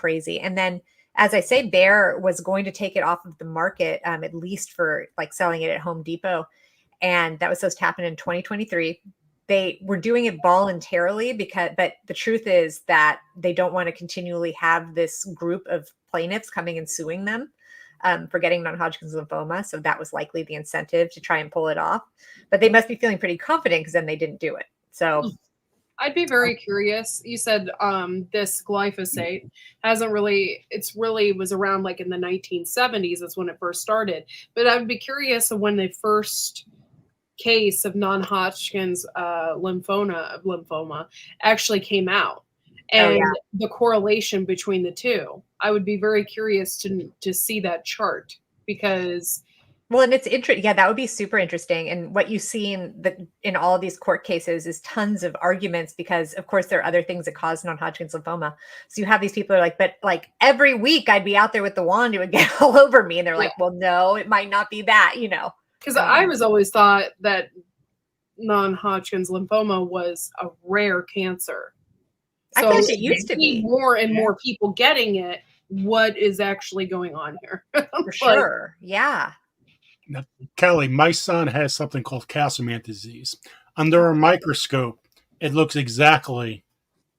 crazy. And then, as I say, Bayer was going to take it off of the market, at least for like selling it at Home Depot. And that was supposed to happen in 2023. They were doing it voluntarily but the truth is that they don't want to continually have this group of plaintiffs coming and suing them for getting non-Hodgkin's lymphoma. So that was likely the incentive to try and pull it off. But they must be feeling pretty confident because then they didn't do it. So I'd be very curious. You said this glyphosate was around like in the 1970s. That's when it first started. But I would be curious of when the first case of non-Hodgkin's lymphoma actually came out, and the correlation between the two. I would be very curious to see that chart, because and it's interesting. Yeah, that would be super interesting. And what you see in all of these court cases is tons of arguments, because of course there are other things that cause non-Hodgkin's lymphoma. So you have these people who are like, but like every week I'd be out there with the wand, it would get all over me. And they're like, well, no, it might not be that, Because I was always thought that non-Hodgkin's lymphoma was a rare cancer. So I guess it used to be. More and more people getting it. What is actually going on here? For sure. Yeah. Now, Kelly, my son has something called Castleman disease. Under a microscope, it looks exactly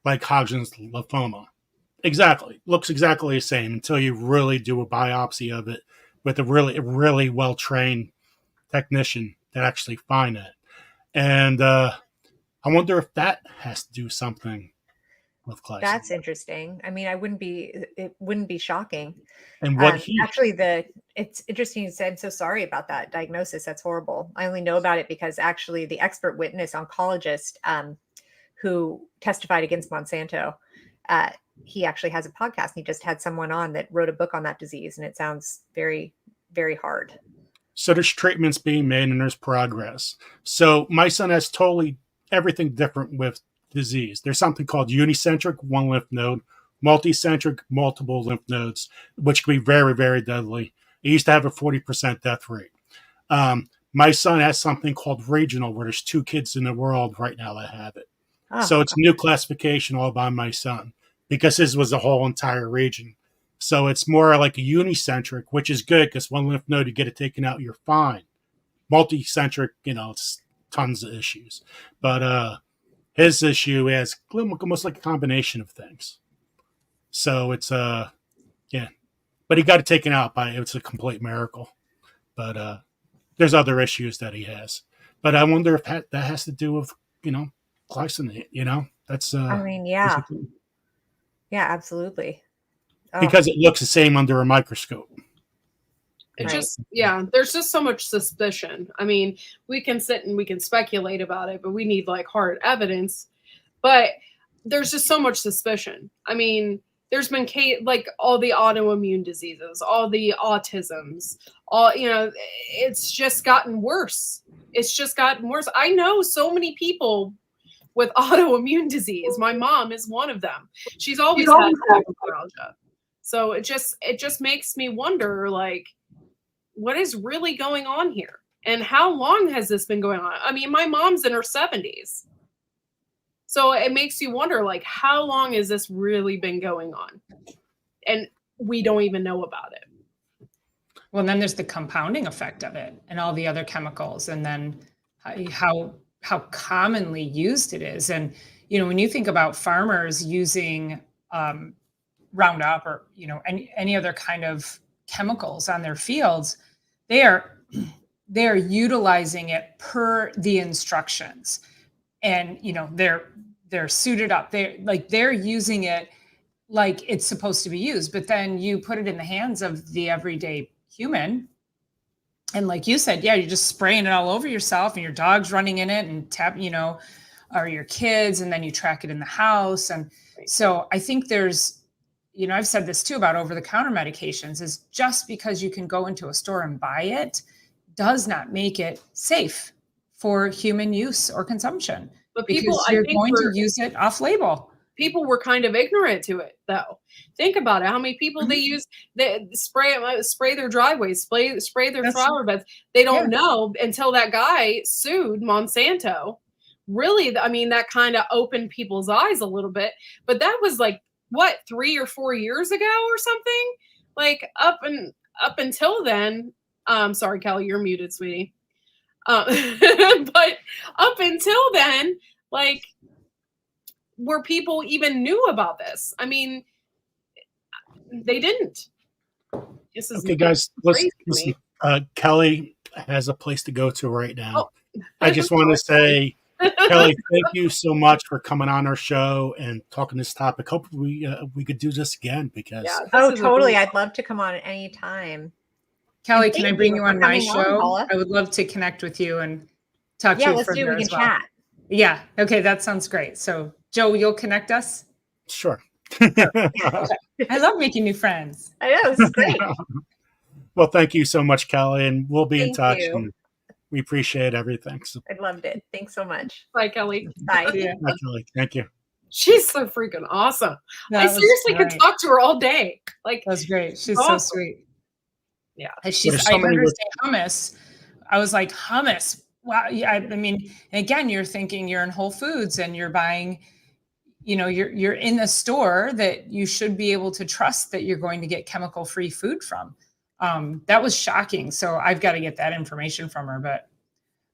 like Hodgkin's lymphoma. Exactly. Looks exactly the same until you really do a biopsy of it with a really well-trained technician that actually find it. And I wonder if that has to do something with glyphosate. That's interesting. I mean, it wouldn't be shocking. And what it's interesting you said. So sorry about that diagnosis. That's horrible. I only know about it because actually the expert witness oncologist who testified against Monsanto, he actually has a podcast. He just had someone on that wrote a book on that disease, and it sounds very, very hard. So there's treatments being made and there's progress. So my son has totally everything different with disease. There's something called unicentric, one lymph node, multicentric, multiple lymph nodes, which can be very, very deadly. It used to have a 40% death rate. My son has something called regional, where there's 2 kids in the world right now that have it. So it's a new classification all by my son, because his was a whole entire region. So it's more like a unicentric, which is good because one lymph node, you get it taken out, you're fine. Multicentric, it's tons of issues. But his issue is almost like a combination of things. So it's, but he got it taken out it's a complete miracle. But there's other issues that he has. But I wonder if that has to do with, glyphosate, that's. I mean, yeah. Yeah, absolutely. Because it looks the same under a microscope. There's just so much suspicion. I mean, we can sit and we can speculate about it, but we need like hard evidence. But there's just so much suspicion. I mean, there's been like all the autoimmune diseases, all the autisms, it's just gotten worse. It's just gotten worse. I know so many people with autoimmune disease. My mom is one of them. She's always had fibromyalgia. So it just makes me wonder, like, what is really going on here? And how long has this been going on? I mean, my mom's in her 70s. So it makes you wonder, like, how long has this really been going on? And we don't even know about it. Well, and then there's the compounding effect of it and all the other chemicals, and then how commonly used it is. And, when you think about farmers using Roundup or, any other kind of chemicals on their fields, they are utilizing it per the instructions, and they're suited up. They're using it like it's supposed to be used. But then you put it in the hands of the everyday human, and like you said, you're just spraying it all over yourself, and your dog's running in it and or your kids, and then you track it in the house. And so I think there's, I've said this too about over-the-counter medications, is just because you can go into a store and buy it does not make it safe for human use or consumption. But you're going to use it off-label. People were kind of ignorant to it, though. Think about it. How many people they spray their driveways, spray their flower beds. They don't know until that guy sued Monsanto. Really, I mean, that kind of opened people's eyes a little bit. But that was like what, 3 or 4 years ago or something? Like up until then, sorry, Kelly, you're muted, sweetie. But up until then, like, where people even knew about this. I mean, they didn't. This is okay, guys, listen. Kelly has a place to go to right now. Oh. I just want to say, Kelly, thank you so much for coming on our show and talking this topic. Hopefully we could do this again because totally. I'd love to come on at any time. Kelly, can I bring you on my show? I would love to connect with you and talk to you let's do. We can chat. Yeah. Okay, that sounds great. So, Joe, you'll connect us? Sure. Okay. I love making new friends. I know, this is great. Well, thank you so much, Kelly, and we'll be in touch. You. And we appreciate everything. So. I loved it. Thanks so much. Bye, Kelly. Bye. Bye, Kelly. Thank you. She's so freaking awesome. I seriously could talk to her all day. Like, that's great. She's awesome. So sweet. Yeah. I heard her say hummus. I was like, hummus. Wow. Yeah. I mean, again, you're thinking you're in Whole Foods and you're buying, you're in the store that you should be able to trust that you're going to get chemical-free food from. That was shocking. So I've got to get that information from her. But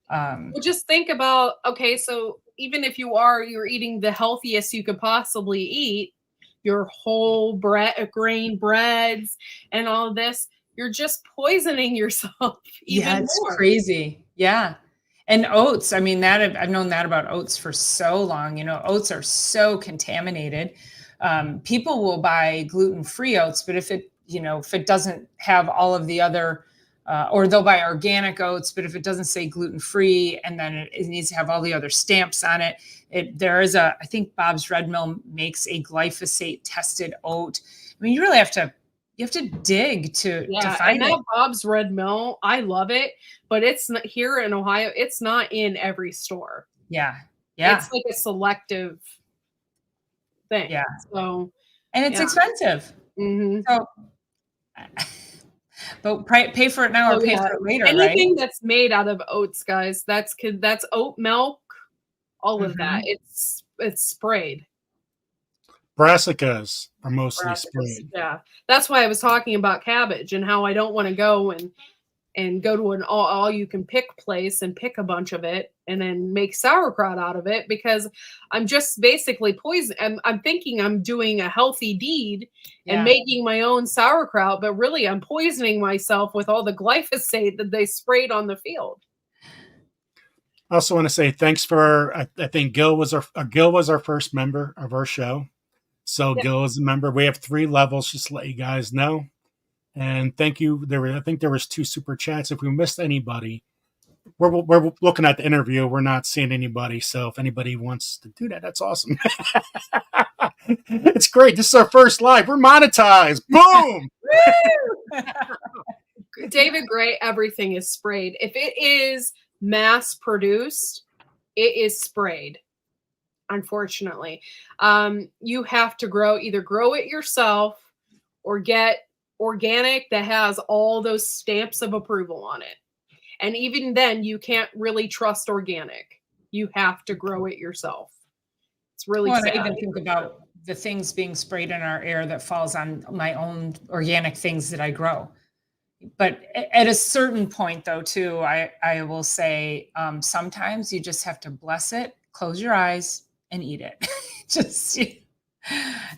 well, just think about, okay, so even if you're eating the healthiest you could possibly eat, your whole grain breads and all of this, you're just poisoning yourself even more. Crazy. Yeah. And oats, I mean, I've known that about oats for so long. Oats are so contaminated. People will buy gluten-free oats, but if it doesn't have all of the other, or they'll buy organic oats, but if it doesn't say gluten-free and then it needs to have all the other stamps on it, I think Bob's Red Mill makes a glyphosate tested oat. I mean, you really have to dig to find it. Bob's Red Mill, I love it, but it's not here in Ohio. It's not in every store. Yeah. It's like a selective thing. Yeah. So, and it's expensive. Mm-hmm. So, but pay for it now or pay for it later. Anything that's made out of oats, guys, that's oat milk, all of that. It's sprayed. Brassicas are mostly sprayed. Yeah, that's why I was talking about cabbage and how I don't want to go and go to an all-you-can-pick place and pick a bunch of it and then make sauerkraut out of it, because I'm just basically I'm thinking I'm doing a healthy deed and making my own sauerkraut, but really I'm poisoning myself with all the glyphosate that they sprayed on the field. I also want to say thanks for, I think Gil was our first member of our show. So Gil is a member. We have 3 levels, just to let you guys know. And thank you. I think there was 2 super chats. If we missed anybody, we're looking at the interview. We're not seeing anybody. So if anybody wants to do that, that's awesome. It's great. This is our first live. We're monetized. Boom. David Gray, everything is sprayed. If it is mass produced, it is sprayed. Unfortunately, you have to either grow it yourself or get organic that has all those stamps of approval on it. And even then, you can't really trust organic. You have to grow it yourself. It's really sad. I even think about the things being sprayed in our air that falls on my own organic things that I grow. But at a certain point, though, too, I will say sometimes you just have to bless it, close your eyes, and eat it. Just,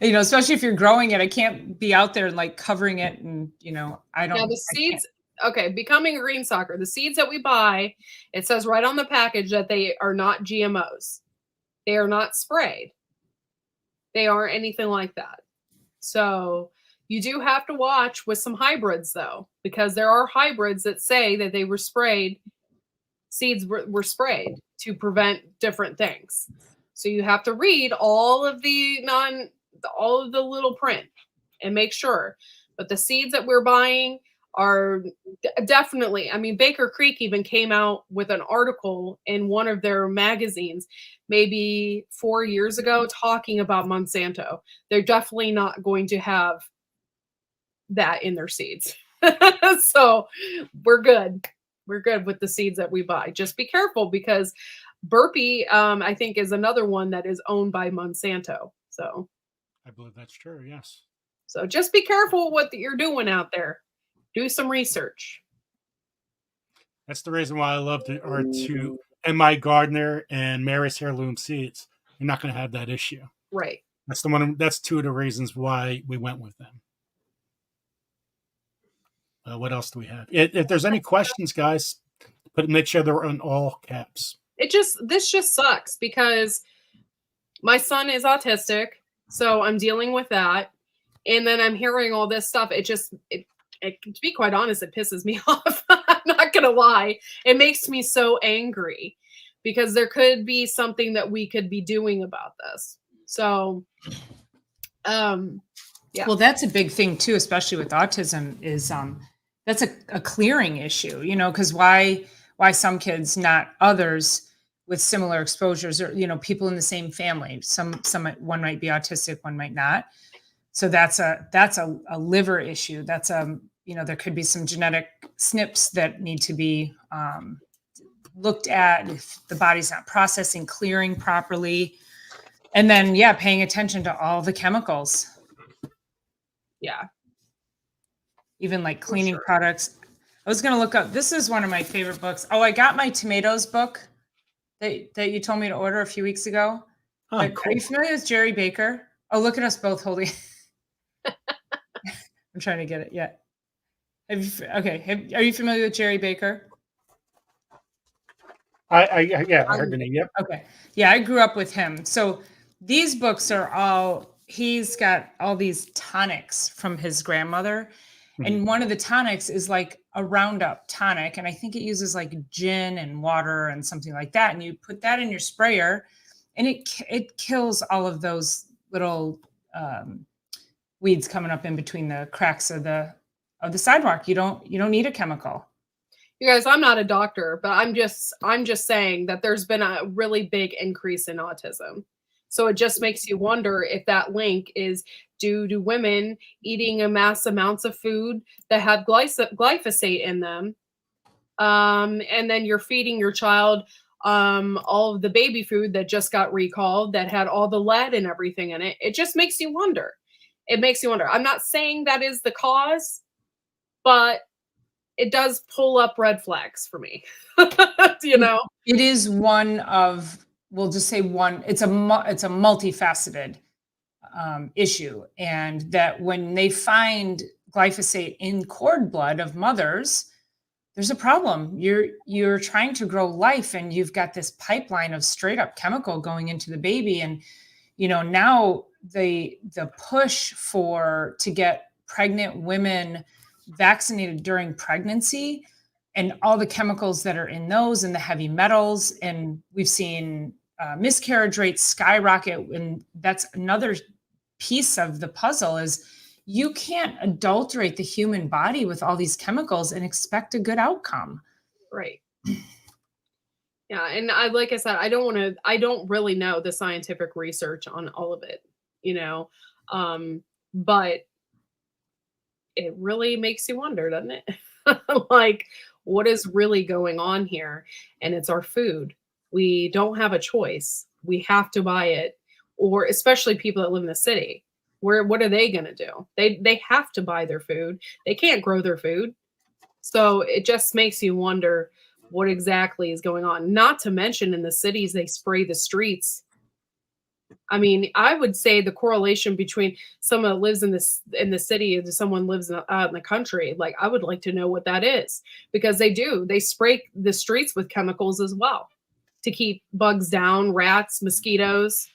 especially if you're growing it, I can't be out there like covering it. And, I don't. Yeah, the seeds. Okay. Becoming a green sucker. The seeds that we buy, it says right on the package that they are not GMOs. They are not sprayed. They aren't anything like that. So you do have to watch with some hybrids though, because there are hybrids that say that they were sprayed. Seeds were sprayed to prevent different things. So you have to read all of the little print and make sure. But the seeds that we're buying are definitely, I mean, Baker Creek even came out with an article in one of their magazines maybe 4 years ago talking about Monsanto. They're definitely not going to have that in their seeds. So we're good. We're good with the seeds that we buy. Just be careful because Burpee, I think, is another one that is owned by Monsanto. So I believe that's true. Yes. So just be careful what you're doing out there. Do some research. That's the reason why I love our two M.I. Gardner and Mary's Heirloom Seeds. You're not going to have that issue. Right. That's the one. That's two of the reasons why we went with them. What else do we have? If there's any questions, guys, make sure they're in all caps. This just sucks because my son is autistic, so I'm dealing with that, and then I'm hearing all this stuff. To be quite honest, it pisses me off. I'm not gonna lie. It makes me so angry because there could be something that we could be doing about this. So, yeah. Well, that's a big thing too, especially with autism. Is that's a clearing issue, because why some kids, not others, with similar exposures, or people in the same family. One might be autistic, one might not. So that's a liver issue. That's there could be some genetic SNPs that need to be looked at if the body's not processing, clearing properly, and then paying attention to all the chemicals. Yeah. Even like cleaning products. I was going to look up. This is one of my favorite books. Oh, I got my tomatoes book that you told me to order a few weeks ago. Oh, cool. Are you familiar with Jerry Baker? Oh, look at us both holding. I'm trying to get it. Yeah. Are you familiar with Jerry Baker? I heard the name. Yep. Okay. Yeah, I grew up with him. So these books he's got all these tonics from his grandmother. Mm-hmm. And one of the tonics is like a Roundup tonic. And I think it uses like gin and water and something like that. And you put that in your sprayer and it kills all of those little weeds coming up in between the cracks of the sidewalk. You don't need a chemical. You guys, I'm not a doctor, but I'm just saying that there's been a really big increase in autism. So it just makes you wonder if that link is due to women eating mass amounts of food that have glyphosate in them. And then you're feeding your child all of the baby food that just got recalled that had all the lead and everything in it. It just makes you wonder. It makes you wonder. I'm not saying that is the cause, but it does pull up red flags for me. It is one of, we'll just say one, it's a multifaceted issue. And that when they find glyphosate in cord blood of mothers, there's a problem. You're trying to grow life and you've got this pipeline of straight up chemical going into the baby. And, now the push to get pregnant women vaccinated during pregnancy and all the chemicals that are in those and the heavy metals. And we've seen miscarriage rates skyrocket. And that's another piece of the puzzle is you can't adulterate the human body with all these chemicals and expect a good outcome. Right. Yeah. And like I said, I don't really know the scientific research on all of it, but it really makes you wonder, doesn't it? Like, what is really going on here? And it's our food. We don't have a choice. We have to buy it, or especially people that live in the city. What are they going to do? They have to buy their food. They can't grow their food. So it just makes you wonder what exactly is going on. Not to mention in the cities, they spray the streets. I mean, I would say the correlation between someone that lives in the city and someone lives out in the country, like I would like to know what that is, because they spray the streets with chemicals as well to keep bugs down, rats, mosquitoes.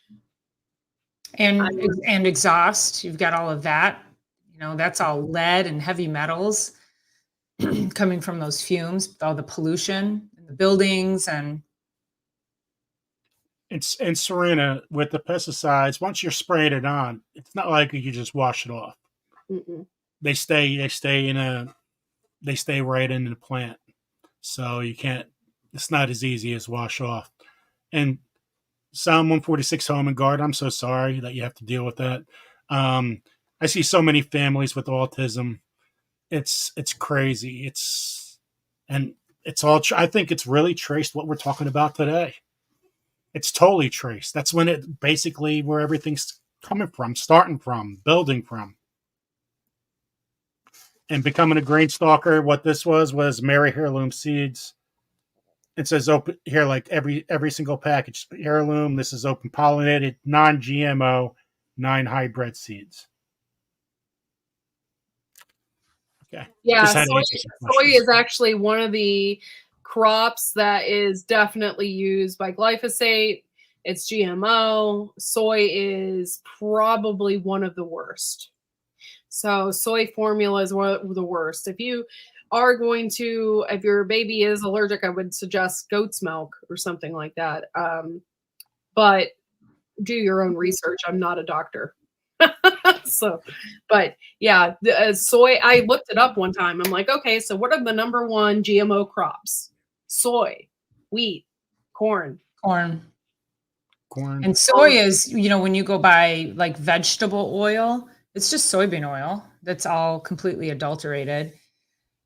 And exhaust, you've got all of that, that's all lead and heavy metals coming from those fumes, all the pollution in the buildings. And Serena, with the pesticides, once you're sprayed it on, it's not like you just wash it off. Mm-mm. They stay right in the plant. So you can't, it's not as easy as wash off. And Psalm 146 Home and Garden, I'm so sorry that you have to deal with that. I see so many families with autism. It's crazy. It's all, I think it's really traced what we're talking about today. It's totally traced. That's when where everything coming from, starting from, building from. And becoming a grain stalker, what this was Mary Heirloom seeds. It says open here, like every single package. Heirloom, this is open pollinated, non-GMO, 9 hybrid seeds. Okay. Yeah, soy is actually one of the crops that is definitely used by glyphosate. It's GMO. Soy is probably one of the worst. So soy formula is one of the worst. If you are going to, if your baby is allergic, I would suggest goat's milk or something like that. But do your own research. I'm not a doctor. So, but yeah, soy, I looked it up one time. I'm like, okay, so what are the number 1 GMO crops? Soy, wheat, corn. And soy is, when you go buy like vegetable oil, it's just soybean oil that's all completely adulterated.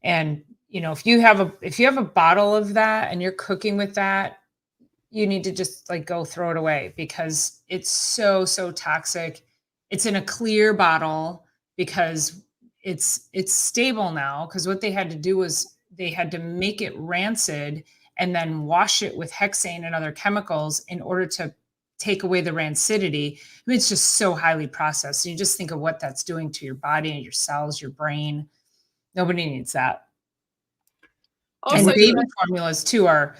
And, if you have a bottle of that and you're cooking with that, you need to just like go throw it away because it's so toxic. It's in a clear bottle because it's stable now, because what they had to do was they had to make it rancid and then wash it with hexane and other chemicals in order to take away the rancidity. I mean, it's just so highly processed. You just think of what that's doing to your body and your cells, your brain. Nobody needs that. Also, and the baby formulas too are,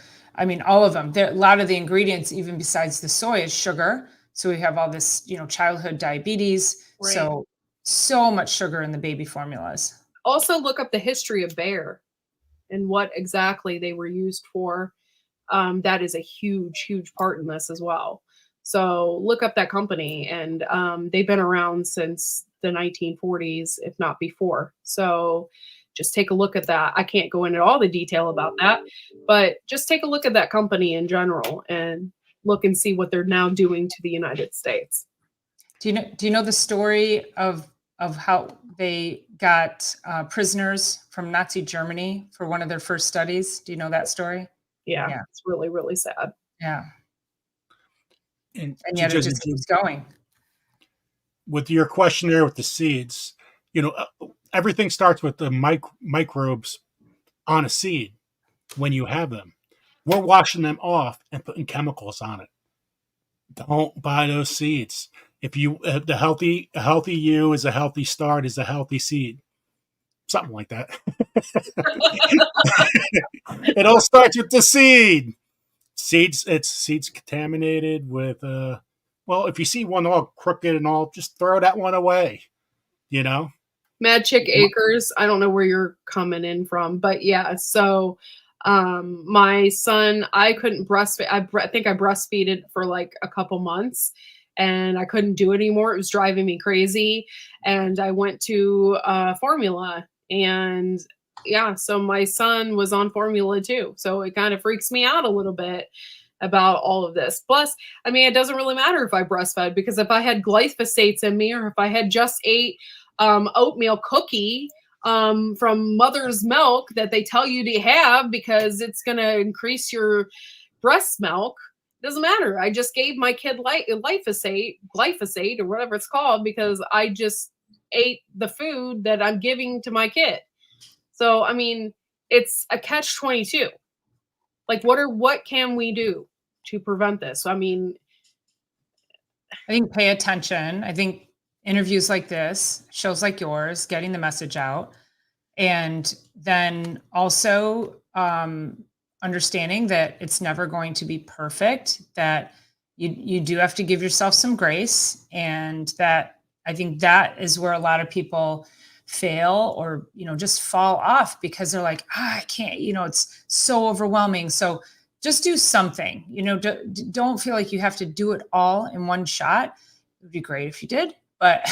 all of them. A lot of the ingredients, even besides the soy, is sugar. So we have all this, childhood diabetes. Right. So much sugar in the baby formulas. Also look up the history of Bayer and what exactly they were used for. That is a huge part in this as well. So look up that company, and they've been around since the 1940s, if not before. So just take a look at that. I can't go into all the detail about that, but just take a look at that company in general and look and see what they're now doing to the United States. Do you know the story of how they got prisoners from Nazi Germany for one of their first studies? Do you know that story? Yeah. It's really, really sad. Yeah. And yet it just keeps going. With your questionnaire with the seeds, everything starts with the microbes on a seed when you have them. We're washing them off and putting chemicals on it. Don't buy those seeds. If you a healthy you is a healthy start is a healthy seed. Something like that. It all starts with the seed. Seeds contaminated with if you see one all crooked and all, just throw that one away. Mad Chick Acres, I don't know where you're coming in from, but yeah, so my son, I couldn't breastfeed. I think I breastfeeded for like a couple months and I couldn't do it anymore. It was driving me crazy. And I went to formula, and yeah, so my son was on formula too. So it kind of freaks me out a little bit about all of this. Plus, it doesn't really matter if I breastfed, because if I had glyphosates in me, or if I had just ate oatmeal cookie from mother's milk that they tell you to have because it's going to increase your breast milk, doesn't matter. I just gave my kid glyphosate or whatever it's called, because I just ate the food that I'm giving to my kid. So, it's a catch-22. Like, what can we do to prevent this? I think pay attention. I think interviews like this, shows like yours, getting the message out. And then also understanding that it's never going to be perfect, that you do have to give yourself some grace. And that I think that is where a lot of people fail, or, just fall off because they're like, I can't, it's so overwhelming. So just do something, don't feel like you have to do it all in one shot. It would be great if you did, but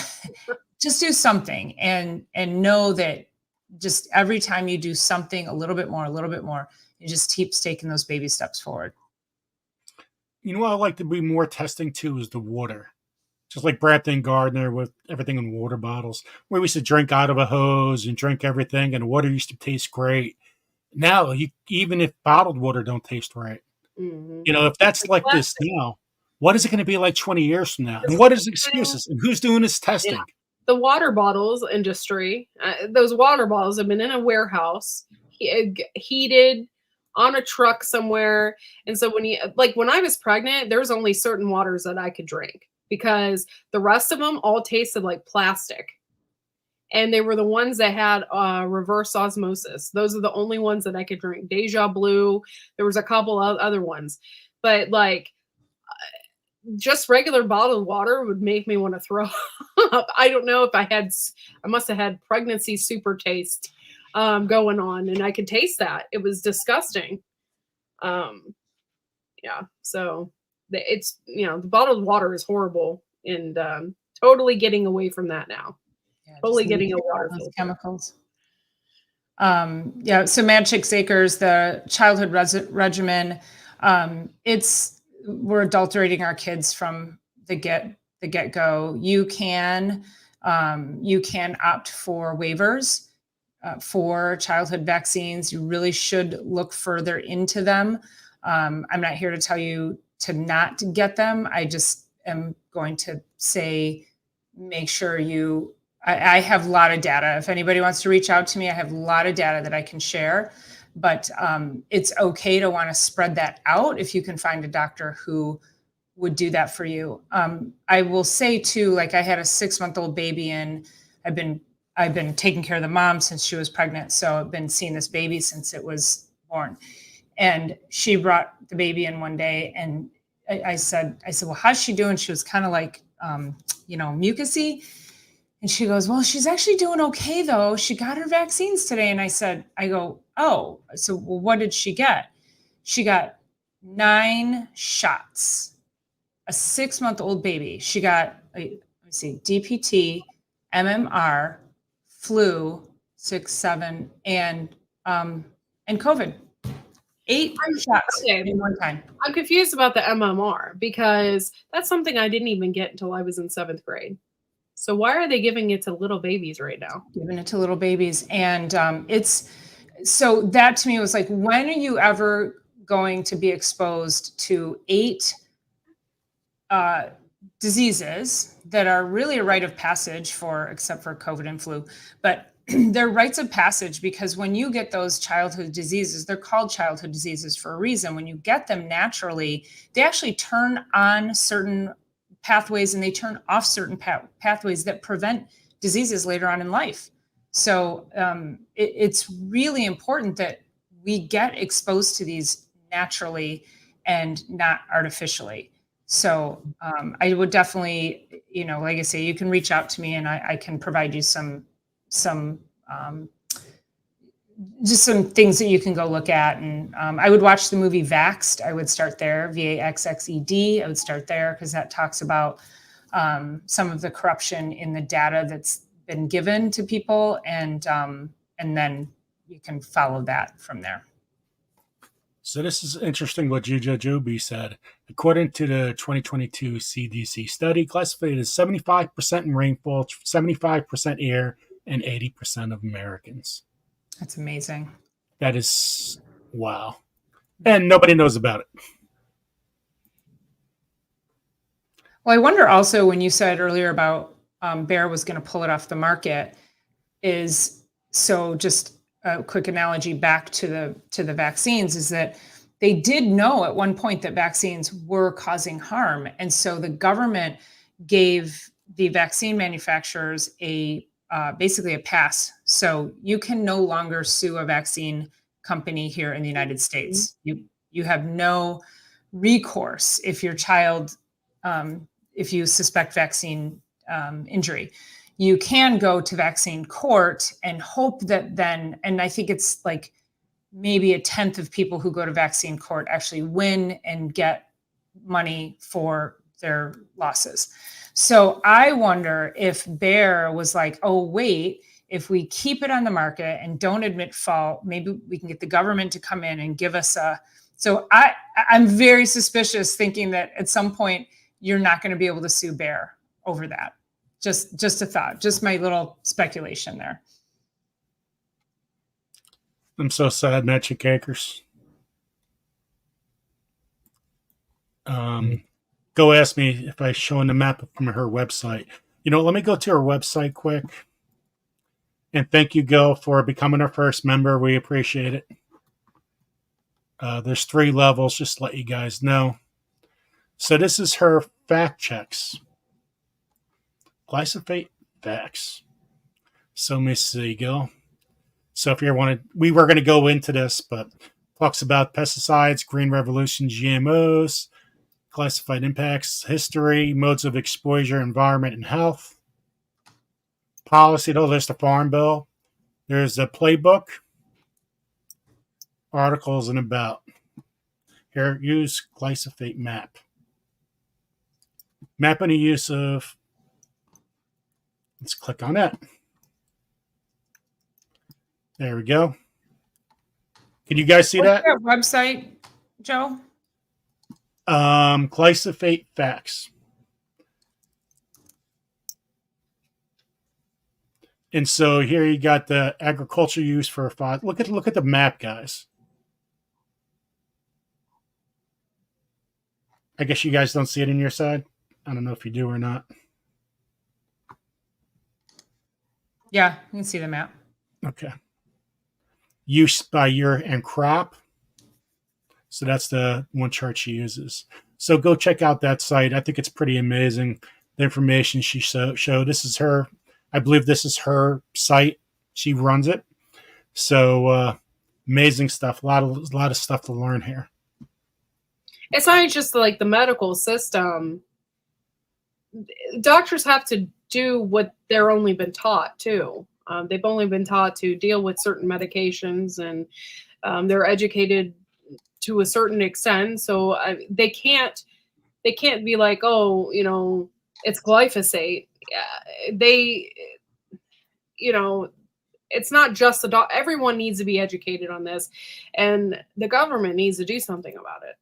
just do something and know that just every time you do something a little bit more, it just keeps taking those baby steps forward. What I like to be more testing too is the water. Just like Brampton Gardner with everything in water bottles, where we used to drink out of a hose and drink everything, and the water used to taste great. Now, even if bottled water don't taste right, if that's like this now, what is it going to be like 20 years from now? And what is excuses? And who's doing this testing? Yeah. The water bottles industry, those water bottles have been in a warehouse, heated on a truck somewhere. And so when I was pregnant, there was only certain waters that I could drink because the rest of them all tasted like plastic. And they were the ones that had reverse osmosis. Those are the only ones that I could drink. Deja Blue. There was a couple of other ones. But like just regular bottled water would make me want to throw up. I don't know if I must have had pregnancy super taste going on, and I could taste that. It was disgusting. Yeah. So it's, the bottled water is horrible, and totally getting away from that now. Yeah, totally getting away from those chemicals. So Mad Chicks Acres, the childhood regimen, we're adulterating our kids from the get-go. You can opt for waivers for childhood vaccines. You really should look further into them. I'm not here to tell you to not get them. I just am going to say, make sure I have a lot of data. If anybody wants to reach out to me, I have a lot of data that I can share. But it's okay to want to spread that out if you can find a doctor who would do that for you. I will say too, like I had a 6-month-old baby, and I've been taking care of the mom since she was pregnant. So I've been seeing this baby since it was born. And she brought the baby in one day, and I said, well, how's she doing? She was kind of like, mucusy. And she goes, well, she's actually doing okay though. She got her vaccines today. And I go, oh, so well, what did she get? She got 9 shots, a 6-month-old baby. She got, DPT, MMR, flu, 6, 7, and COVID. 8 shots in one time. I'm confused about the MMR because that's something I didn't even get until I was in 7th grade. So why are they giving it to little babies right now? Giving it to little babies. And so that to me was like, when are you ever going to be exposed to 8 diseases that are really a rite of passage except for COVID and flu, but they're rites of passage, because when you get those childhood diseases, they're called childhood diseases for a reason. When you get them naturally, they actually turn on certain pathways and they turn off certain pathways that prevent diseases later on in life. So it's really important that we get exposed to these naturally and not artificially. So I would definitely, like I say, you can reach out to me and I can provide you some just some things that you can go look at. And I would watch the movie Vaxxed. I would start there, VAXXED. I would start there because that talks about some of the corruption in the data that's been given to people. And then you can follow that from there. So this is interesting what Jujubi said. According to the 2022 CDC study, glyphosate is 75% in rainfall, 75% air, and 80% of Americans. That's amazing. That is, wow. And nobody knows about it. Well, I wonder also, when you said earlier about Bayer was going to pull it off the market, just a quick analogy back to the vaccines is that they did know at one point that vaccines were causing harm. And so the government gave the vaccine manufacturers basically a pass. So you can no longer sue a vaccine company here in the United States. You have no recourse if your child, if you suspect vaccine injury. You can go to vaccine court and hope that then, and I think it's like maybe 1/10 of people who go to vaccine court actually win and get money for their losses. So I wonder if Bayer was like, oh, wait, if we keep it on the market and don't admit fault, maybe we can get the government to come in and give us so I'm very suspicious, thinking that at some point you're not going to be able to sue Bayer over that. Just a thought, just my little speculation there. I'm so sad, Magic Acres. go ask me if I showing the map from her website. Let me go to her website quick. And thank you, Gil, for becoming our first member. We appreciate it. There's 3 levels, just to let you guys know. So this is her fact checks. Glyphosate facts. So let me see, Gil. So if you we were going to go into this, but talks about pesticides, green revolution, GMOs, glyphosate impacts, history, modes of exposure, environment, and health. Policy, there's the Farm Bill. There's the playbook, articles, and about. Here, use glyphosate map. Mapping the use of, let's click on that. There we go. Can you guys see that? Website, Joe? Glyphosate facts. And so here you got the agriculture use for a fod. Look at the map, guys. I guess you guys don't see it on your side. I don't know if you do or not. Yeah, you can see the map. Okay. Use by year and crop. So that's the one chart she uses. So go check out that site. I think it's pretty amazing. The information she showed. This is her. I believe this is her site. She runs it. So amazing stuff. A lot of stuff to learn here. It's not just like the medical system. Doctors have to do what they're only been taught too. They've only been taught to deal with certain medications, and they're educated to a certain extent. So they can't be like, oh, it's glyphosate. It's not just the doc. Everyone needs to be educated on this, and the government needs to do something about it.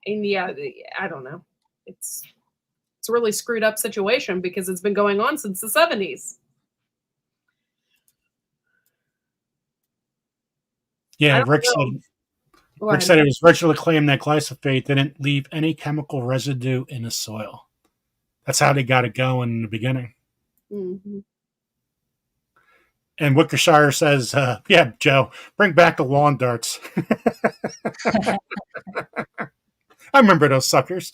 And yeah, I don't know. It's a really screwed up situation because it's been going on since the 70s. Yeah, Rick said it was virtually claimed that glyphosate didn't leave any chemical residue in the soil. That's how they got it going in the beginning. Mm-hmm. And Wickershire says, yeah, Joe, bring back the lawn darts. I remember those suckers.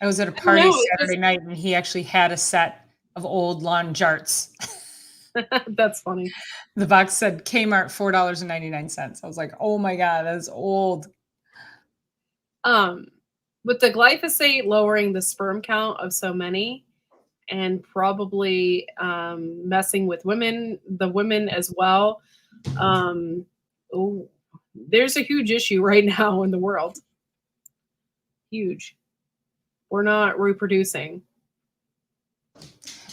I was at a party Saturday night, and he actually had a set of old lawn darts. That's funny. The box said Kmart $4.99. I was like, oh my God, that's old. With the glyphosate lowering the sperm count of so many, and probably messing with the women as well. There's a huge issue right now in the world. Huge. We're not reproducing.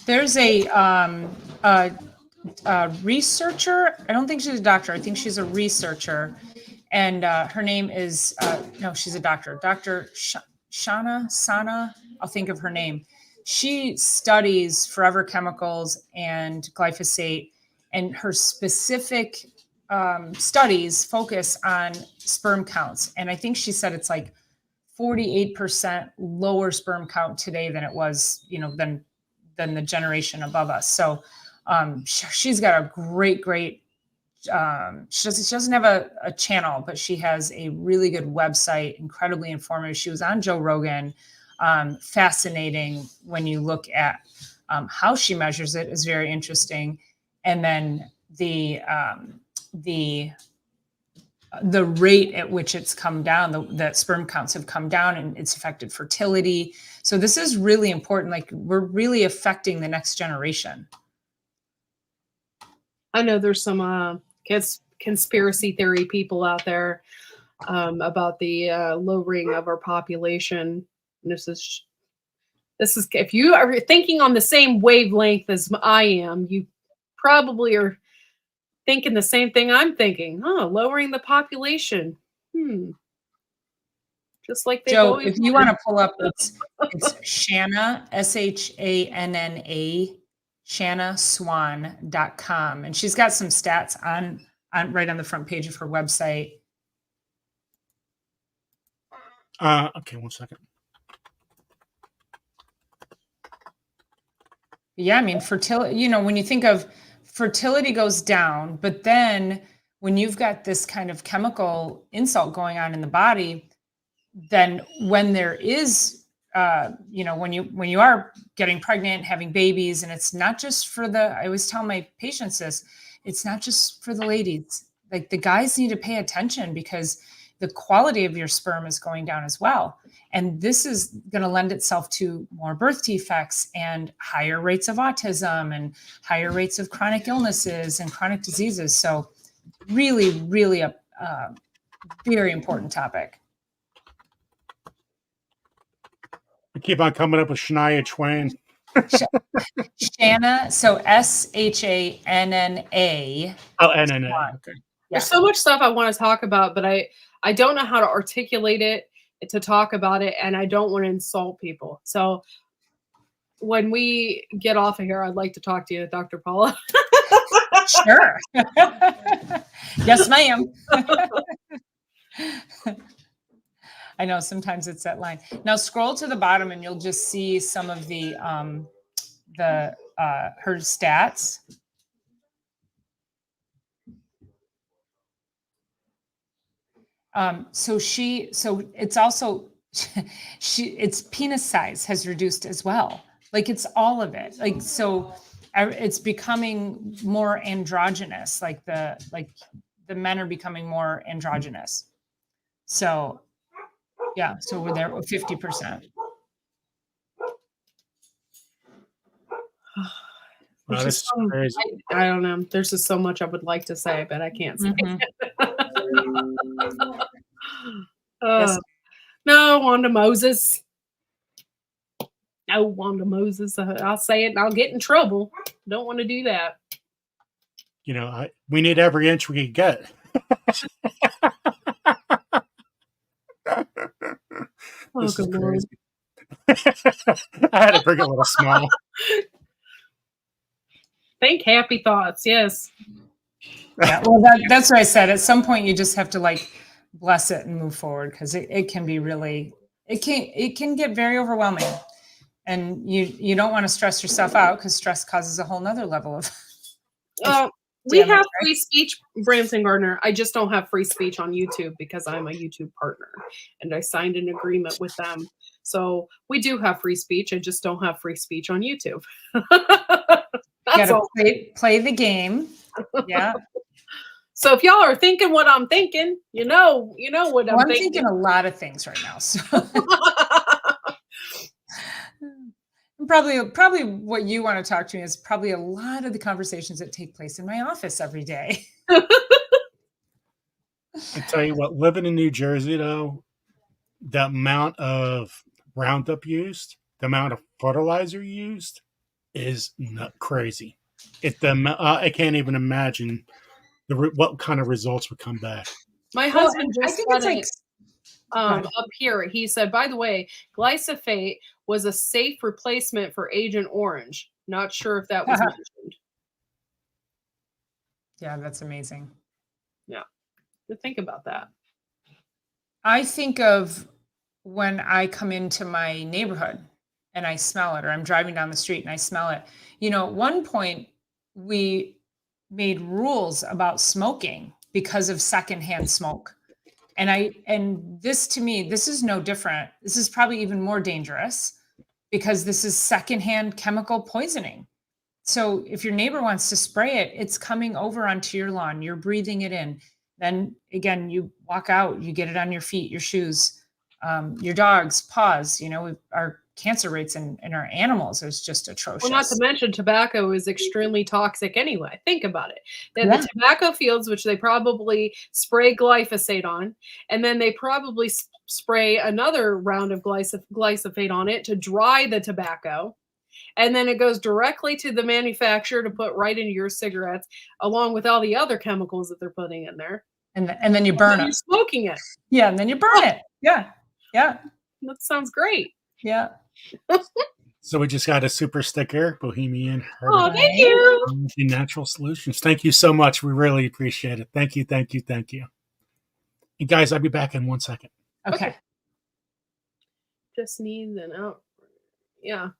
There's a researcher. I don't think she's a doctor. I think she's a researcher. And her name is, no, she's a doctor. Dr. Sana. I'll think of her name. She studies forever chemicals and glyphosate, and her specific studies focus on sperm counts. And I think she said it's like 48% lower sperm count today than it was, than the generation above us. So she's got a great, she doesn't have a channel, but she has a really good website, incredibly informative. She was on Joe Rogan. Fascinating when you look at how she measures it is very interesting. And then the rate at which it's come down, the sperm counts have come down, and it's affected fertility. So this is really important. Like, we're really affecting the next generation. I know there's some conspiracy theory people out there about the lowering of our population. And this is if you are thinking on the same wavelength as I am, you probably are thinking the same thing I'm thinking. Lowering the population. Just like they Joe, if you want to pull up, it's Shanna, SHANNA, shannaswan.com. And she's got some stats on right on the front page of her website. Okay, 1 second. Yeah, I mean, fertility, when you think of fertility goes down, but then when you've got this kind of chemical insult going on in the body, then when there is, when you are getting pregnant, having babies, and it's not just for I always tell my patients this, it's not just for the ladies. Like, the guys need to pay attention, because the quality of your sperm is going down as well. And this is going to lend itself to more birth defects and higher rates of autism and higher rates of chronic illnesses and chronic diseases. So really, really a very important topic. I keep on coming up with Shania Twain. Shanna, so SHANNA. Oh, NNA. Okay. There's so much stuff I want to talk about, but I don't know how to articulate it, to talk about it, and I don't want to insult people. So when we get off of here, I'd like to talk to you, Dr. Paula. Sure. Yes, ma'am. I know sometimes it's that line. Now scroll to the bottom and you'll just see some of the her stats. So it's also, its penis size has reduced as well. Like, it's all of it. Like, so it's becoming more androgynous. Like the men are becoming more androgynous. So yeah, so we're there 50%. Wow, that's crazy. I don't know. There's just so much I would like to say, but I can't say. Yes. No, Wanda Moses. No, Wanda Moses. I'll say it and I'll get in trouble. Don't want to do that. We need every inch we can get. This is crazy. I had to bring a little smile. Think happy thoughts. Yes. Yeah. Well, that's what I said. At some point, you just have to bless it and move forward, because it can be really, it can get very overwhelming, and you don't want to stress yourself out, because stress causes a whole nother level of. We have free speech, Branson Gardner. I just don't have free speech on YouTube, because I'm a YouTube partner and I signed an agreement with them. So we do have free speech. I just don't have free speech on YouTube. That's all. Play the game. Yeah. So if y'all are thinking what I'm thinking, you know what I'm thinking. I'm thinking a lot of things right now. So. Probably what you want to talk to me is probably a lot of the conversations that take place in my office every day. I tell you what, living in New Jersey, though, the amount of Roundup used, the amount of fertilizer used is not crazy. I can't even imagine what kind of results would come back. My husband just said it up here. He said, by the way, glyphosate was a safe replacement for Agent Orange. Not sure if that was mentioned. Yeah, that's amazing. Yeah. But think about that. I think of when I come into my neighborhood and I smell it, or I'm driving down the street and I smell it. At one point we made rules about smoking because of secondhand smoke. And this, to me, this is no different. This is probably even more dangerous, because this is secondhand chemical poisoning. So if your neighbor wants to spray it, it's coming over onto your lawn. You're breathing it in. Then again, you walk out, you get it on your feet, your shoes, your dog's paws. Our cancer rates in our animals is just atrocious. Well, not to mention tobacco is extremely toxic anyway. Think about it. They have the tobacco fields, which they probably spray glyphosate on, and then they probably spray another round of glyphosate on it to dry the tobacco. And then it goes directly to the manufacturer to put right into your cigarettes, along with all the other chemicals that they're putting in there. And then you burn it. You're smoking it. Yeah, and then you burn it. Yeah. Yeah. That sounds great. Yeah. So we just got a super sticker, Bohemian. Oh, thank you. Natural Solutions. Thank you so much. We really appreciate it. Thank you. And guys, I'll be back in 1 second. Okay. just needs an out. Yeah.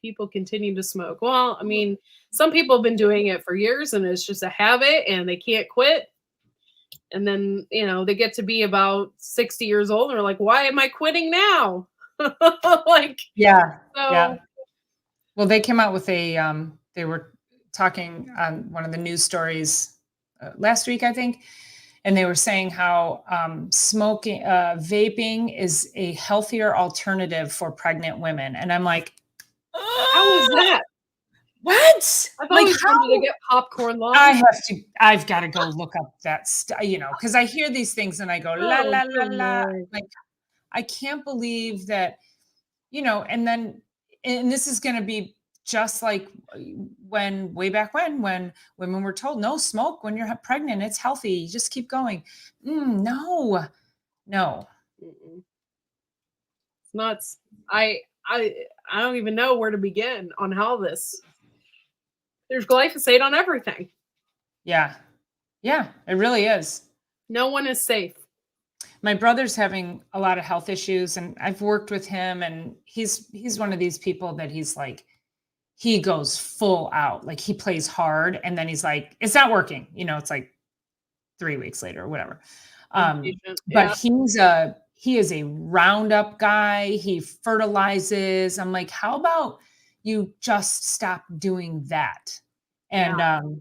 People continue to smoke. Well, I mean, some people have been doing it for years and it's just a habit and they can't quit. And then, they get to be about 60 years old and they're like, why am I quitting now? Like, yeah. so. Yeah. Well, they came out with they were talking on one of the news stories last week, I think. And they were saying how vaping is a healthier alternative for pregnant women. And I'm like, how is that? What? I've always wanted to get popcorn lungs. I've got to go look up that stuff, because I hear these things and I go, la, la, la, la. Like, I can't believe that, and this is going to be just like way back when women were told, no, smoke when you're pregnant, it's healthy, you just keep going. No. Mm-mm. It's nuts. I don't even know where to begin on how this. There's glyphosate on everything. Yeah, it really is. No one is safe. My brother's having a lot of health issues and I've worked with him, and he's one of these people that he's like, he goes full out, like he plays hard and then he's like, it's not working. It's like 3 weeks later or whatever. But he is a Roundup guy. He fertilizes. I'm like, how about you just stop doing that? And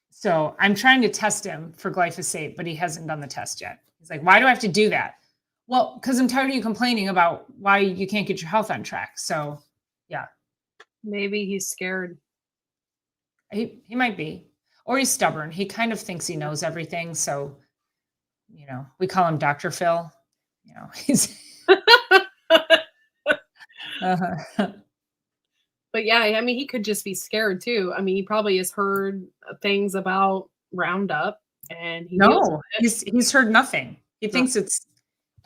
so I'm trying to test him for glyphosate, but he hasn't done the test yet. He's like, why do I have to do that? Well, because I'm tired of you complaining about why you can't get your health on track. So yeah. Maybe he's scared. He might be. Or he's stubborn. He kind of thinks he knows everything. So, we call him Dr. Phil. He's But yeah, I mean, he could just be scared too. I mean, he probably has heard things about Roundup and he's heard nothing. He thinks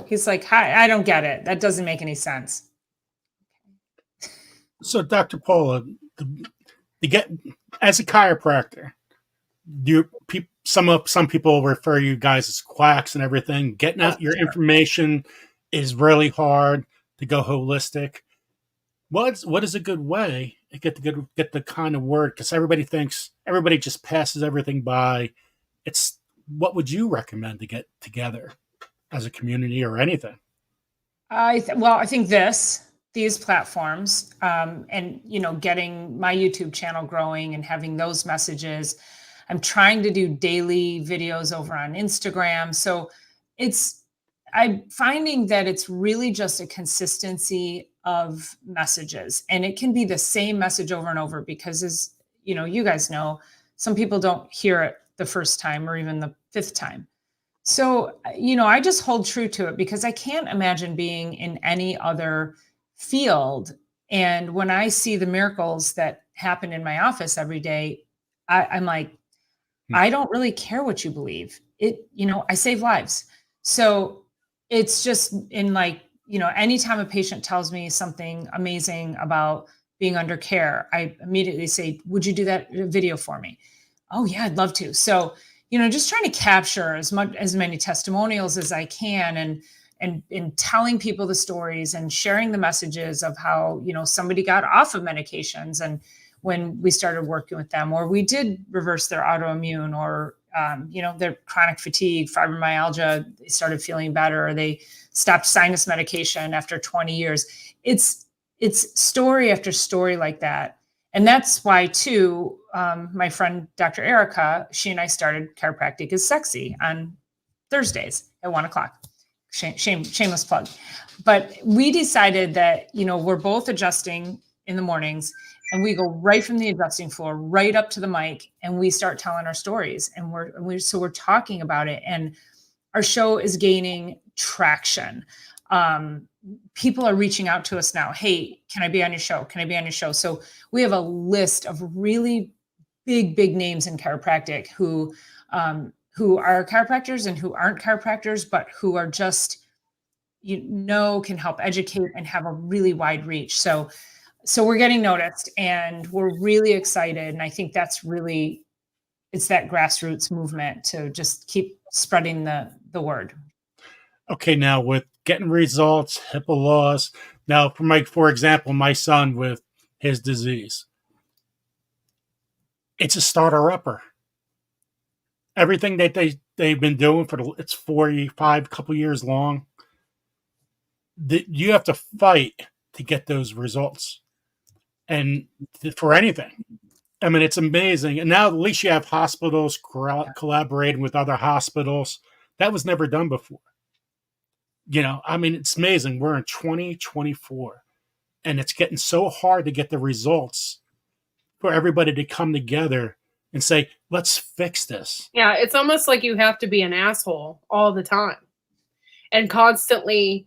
he's like, hi, I don't get it. That doesn't make any sense. So, Dr. Paula, as a chiropractor, some people refer you guys as quacks and everything. Getting out your information is really hard to go holistic. What is a good way to get the kind of word? Because everybody just passes everything by. What would you recommend to get together as a community or anything? I think these platforms, and getting my YouTube channel growing and having those messages. I'm trying to do daily videos over on Instagram. So I'm finding that it's really just a consistency of messages, and it can be the same message over and over because, as you guys know, some people don't hear it the first time or even the fifth time. So, I just hold true to it because I can't imagine being in any other field. And when I see the miracles that happen in my office every day, I'm like, I don't really care what you believe. I save lives. So it's just anytime a patient tells me something amazing about being under care, I immediately say, would you do that video for me? Oh yeah, I'd love to. So, just trying to capture as many testimonials as I can and telling people the stories and sharing the messages of how, somebody got off of medications and when we started working with them, or we did reverse their autoimmune or, their chronic fatigue, fibromyalgia, they started feeling better, or they stopped sinus medication after 20 years. It's story after story like that. And that's why too, my friend, Dr. Erica, she and I started Chiropractic is Sexy on Thursdays at 1:00. Shameless plug. But we decided that, we're both adjusting in the mornings and we go right from the adjusting floor, right up to the mic, and we start telling our stories. And we're talking about it, and our show is gaining traction. People are reaching out to us now. Hey, can I be on your show? Can I be on your show? So we have a list of really big names in chiropractic who are chiropractors and who aren't chiropractors, but who are just, can help educate and have a really wide reach. So we're getting noticed and we're really excited. And I think that's really, it's that grassroots movement to just keep spreading the word. Okay. Now with getting results, HIPAA laws. Now, for example, my son with his disease, it's a starter-upper. Everything that they've been doing it's 45 couple years long. You have to fight to get those results, and for anything. I mean, it's amazing. And now at least you have hospitals collaborating with other hospitals. That was never done before. I mean, it's amazing. We're in 2024, and it's getting so hard to get the results for everybody to come together and say, let's fix this. Yeah, it's almost like you have to be an asshole all the time and constantly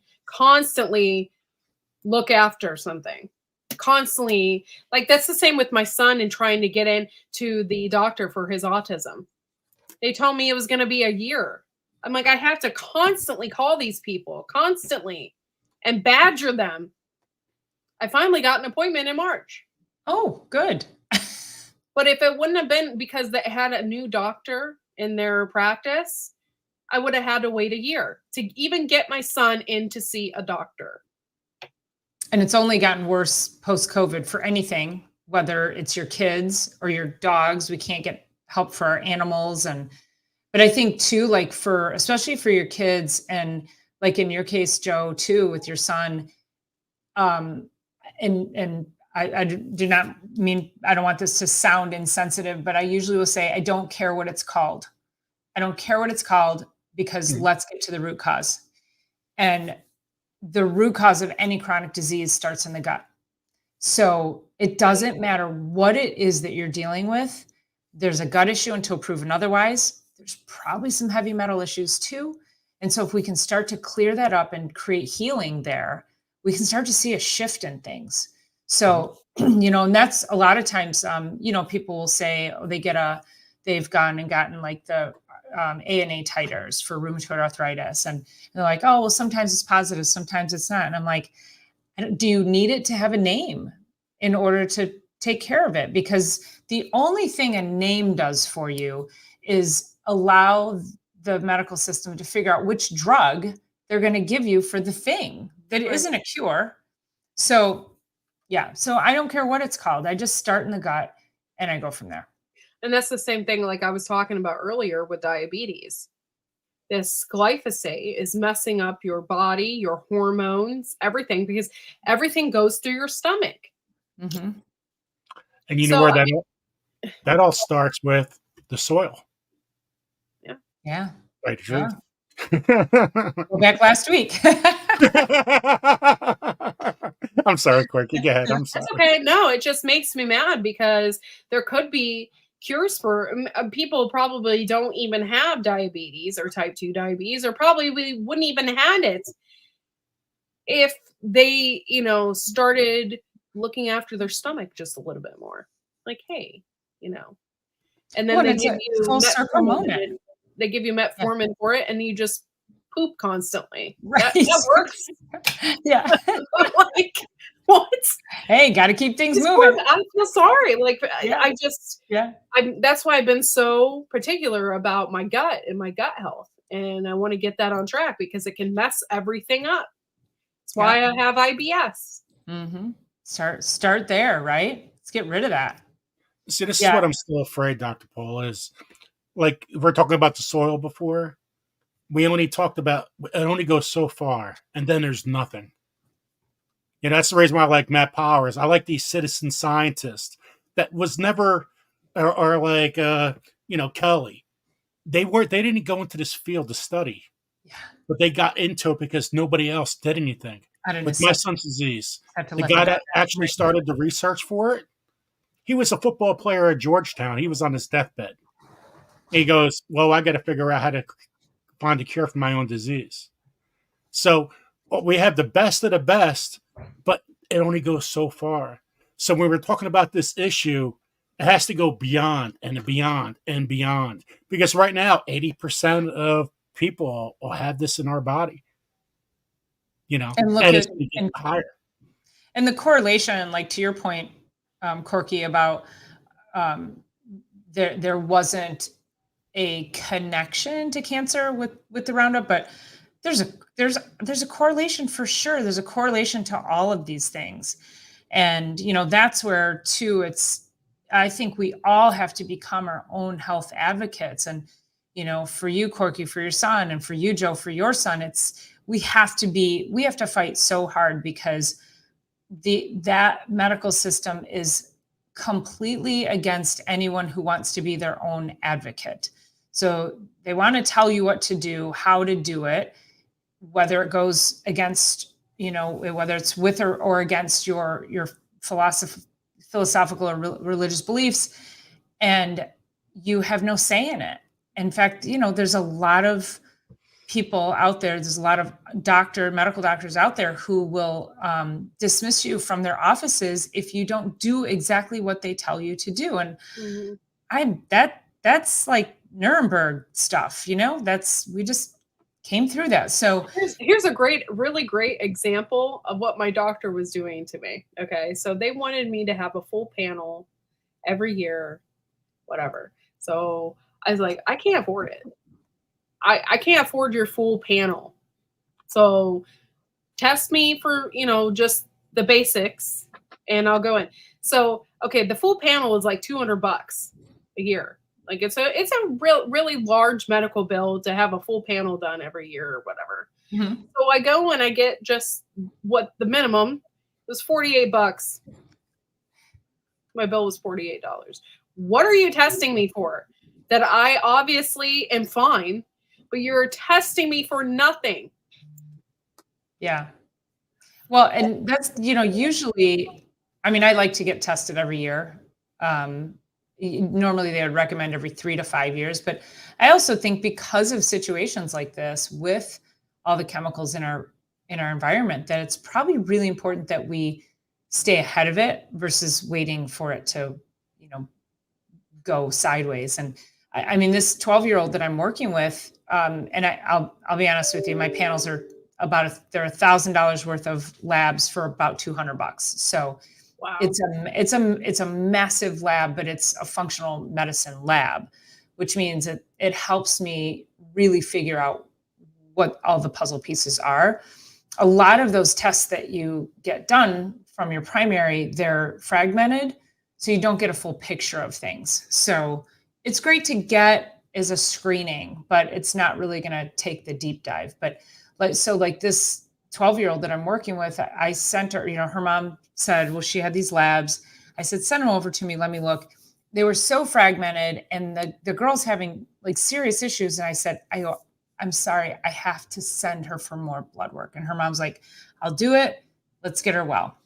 look after something. Constantly, like that's the same with my son and trying to get into the doctor for his autism. They told me it was going to be a year. I'm like, I have to constantly call these people constantly and badger them. I finally got an appointment in March. Oh, good. But if it wouldn't have been because they had a new doctor in their practice, I would have had to wait a year to even get my son in to see a doctor. And it's only gotten worse post-COVID for anything, whether it's your kids or your dogs. We can't get help for our animals. But I think too, like especially for your kids, and like in your case, Joe, too, with your son, and I do not mean, I don't want this to sound insensitive, but I usually will say, I don't care what it's called. I don't care what it's called, because let's get to the root cause. And the root cause of any chronic disease starts in the gut. So it doesn't matter what it is that you're dealing with. There's a gut issue until proven otherwise. There's probably some heavy metal issues too. And so if we can start to clear that up and create healing there, we can start to see a shift in things. So, and that's a lot of times, people will say, oh, they've gone and gotten like the ANA titers for rheumatoid arthritis. And they're like, oh, well, sometimes it's positive, sometimes it's not. And I'm like, do you need it to have a name in order to take care of it? Because the only thing a name does for you is allow the medical system to figure out which drug they're going to give you for the thing that isn't a cure. So, yeah. So I don't care what it's called. I just start in the gut and I go from there. And that's the same thing like I was talking about earlier with diabetes. This glyphosate is messing up your body, your hormones, everything, because everything goes through your stomach. Mm-hmm. And you know where that all starts with the soil. Yeah. Yeah. Right. Truth. Yeah. Go back last week. I'm sorry, Quirky. Go ahead. I'm sorry. That's okay. No, it just makes me mad because there could be cures for people probably don't even have diabetes or type 2 diabetes, or probably we wouldn't even had it if they, started looking after their stomach just a little bit more. Like, hey, and then they give you full circle moment. They give you metformin for it, and you just poop constantly. Right. That works. Yeah. Like, what? Hey, got to keep things moving. I feel sorry. Like, yeah. That's why I've been so particular about my gut and my gut health. And I want to get that on track because it can mess everything up. That's why I have IBS. Mm-hmm. Start there, right? Let's get rid of that. See, this is what I'm still afraid, Dr. Paul, is like we're talking about the soil before. We only talked about it only goes so far, and then there's nothing. That's the reason why I like Matt Powers. I like these citizen scientists that was never, or like, Kelly. They didn't go into this field to study, but they got into it because nobody else did anything. With my son's disease, the guy that actually started the research for it, he was a football player at Georgetown. He was on his deathbed. He goes, well, I got to figure out how to find a cure for my own disease. So we have the best of the best, but it only goes so far. So when we're talking about this issue, it has to go beyond and beyond and beyond. Because right now, 80% of people will have this in our body. And it's going to get higher. And the correlation, like to your point, Corky, about there wasn't a connection to cancer with the Roundup, but there's there's a correlation for sure. There's a correlation to all of these things. And, that's where too, I think we all have to become our own health advocates. And, for you, Corky, for your son, and for you, Joe, for your son, we have to fight so hard, because that medical system is completely against anyone who wants to be their own advocate. So they want to tell you what to do, how to do it, whether it goes against, whether it's with or against your philosophical or religious beliefs, and you have no say in it. In fact, there's a lot of people out there, there's a lot of medical doctors out there who will dismiss you from their offices if you don't do exactly what they tell you to do. And that's like Nuremberg stuff, we just came through that. So here's a really great example of what my doctor was doing to me. Okay. So they wanted me to have a full panel every year, whatever. So I was like, I can't afford it. I can't afford your full panel. So test me for, just the basics, and I'll go in. So, okay, the full panel is like $200 a year. Like it's a really large medical bill to have a full panel done every year or whatever. Mm-hmm. So I go and I get just what the minimum was, $48. My bill was $48. What are you testing me for? That I obviously am fine, but you're testing me for nothing. Yeah. Well, and that's, usually, I like to get tested every year. Normally they would recommend every 3 to 5 years, but I also think because of situations like this with all the chemicals in our environment, that it's probably really important that we stay ahead of it versus waiting for it to, go sideways. And this 12-year-old that I'm working with, and I'll be honest with you, my panels are they're $1,000 worth of labs for about $200. So wow. It's a massive lab, but it's a functional medicine lab, which means it helps me really figure out what all the puzzle pieces are. A lot of those tests that you get done from your primary, they're fragmented, so you don't get a full picture of things. So it's great to get as a screening, but it's not really going to take the deep dive. But like this 12-year-old that I'm working with, I sent her, her mom said, well, she had these labs. I said, send them over to me. Let me look. They were so fragmented, and the girl's having like serious issues. And I said, I'm sorry, I have to send her for more blood work. And her mom's like, I'll do it. Let's get her well.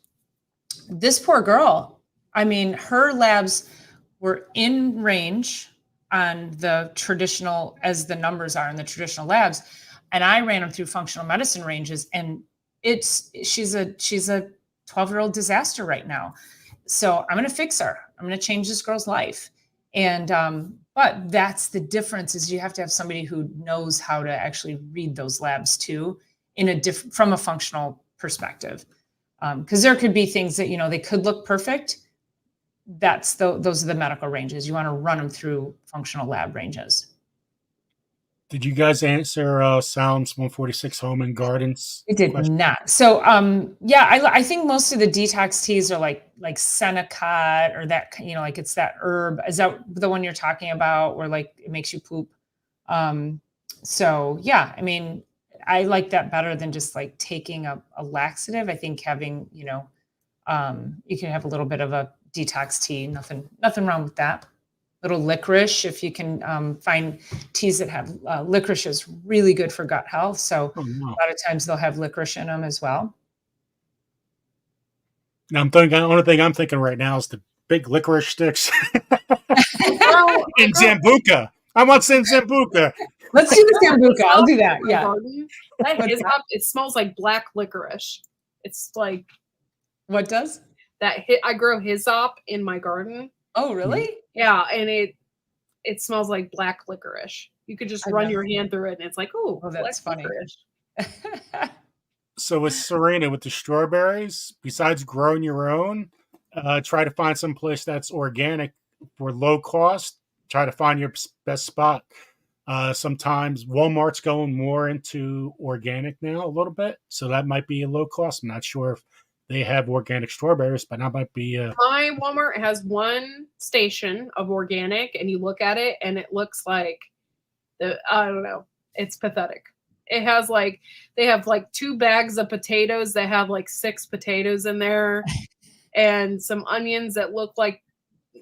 This poor girl, her labs were in range on the traditional, as the numbers are in the traditional labs. And I ran them through functional medicine ranges, and she's a 12-year-old disaster right now. So I'm going to fix her. I'm going to change this girl's life. And, but that's the difference, is you have to have somebody who knows how to actually read those labs too, from a functional perspective. Because there could be things that, they could look perfect. Those are the medical ranges. You want to run them through functional lab ranges. Did you guys answer Salem's 146 Home and Gardens? It did question? not. So, I think most of the detox teas are like Senecot, or that, like it's that herb. Is that the one you're talking about, where like it makes you poop? So yeah, I like that better than just like taking a laxative. I think having, you can have a little bit of a detox tea. Nothing wrong with that. Little licorice, if you can find teas that have licorice, is really good for gut health. So a lot of times they'll have licorice in them as well. Now the only thing I'm thinking right now is the big licorice sticks in Zambuca. I want some Zambuca. Let's do the Zambuca. I'll do that. Yeah. It smells like black licorice. It's like, what does that? I grow hyssop in my garden. Oh, really? Yeah, and it smells like black licorice. You could just run your hand through it, and it's like, oh, that's funny. So with Serena, with the strawberries, besides growing your own, try to find some place that's organic for low cost. Try to find your best spot. Sometimes Walmart's going more into organic now a little bit, so that might be a low cost. I'm not sure if they have organic strawberries, but that might be. My Walmart has one station of organic, and you look at it, and it looks like I don't know. It's pathetic. It has like they have like 2 bags of potatoes that have like 6 potatoes in there, and some onions that look like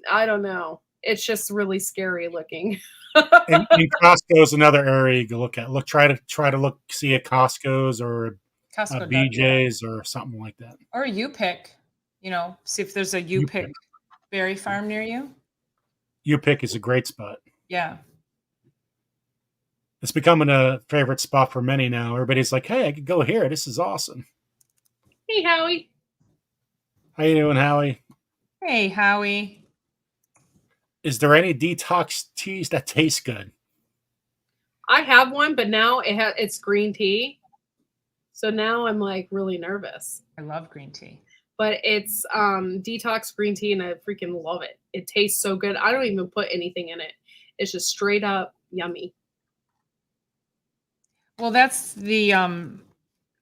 I don't know. It's just really scary looking. And Costco is another area you can look at. Try to look, see at Costco's or Costco BJ's or something like that. Or U-Pick, see if there's a U-Pick berry farm near you. U-Pick is a great spot. Yeah. It's becoming a favorite spot for many now. Everybody's like, hey, I could go here. This is awesome. Hey, Howie. How you doing, Howie? Hey, Howie. Is there any detox teas that taste good? I have one, but now it's green tea. So now I'm like really nervous. I love green tea. But it's detox green tea, and I freaking love it. It tastes so good. I don't even put anything in it. It's just straight up yummy. Well, that's the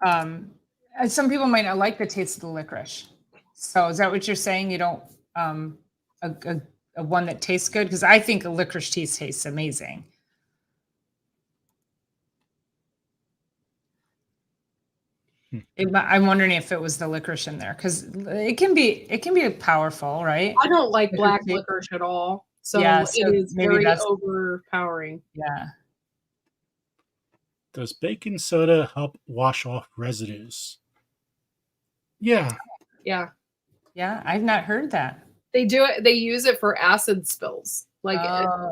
some people might not like the taste of the licorice. So is that what you're saying? You don't a one that tastes good? Because I think a licorice tea tastes amazing. I'm wondering if it was the licorice in there, because it can be powerful, right? I don't like black licorice at all, so yeah, it is very overpowering. Yeah. Does baking soda help wash off residues? Yeah. Yeah. Yeah, I've not heard that. They do it. They use it for acid spills. Like,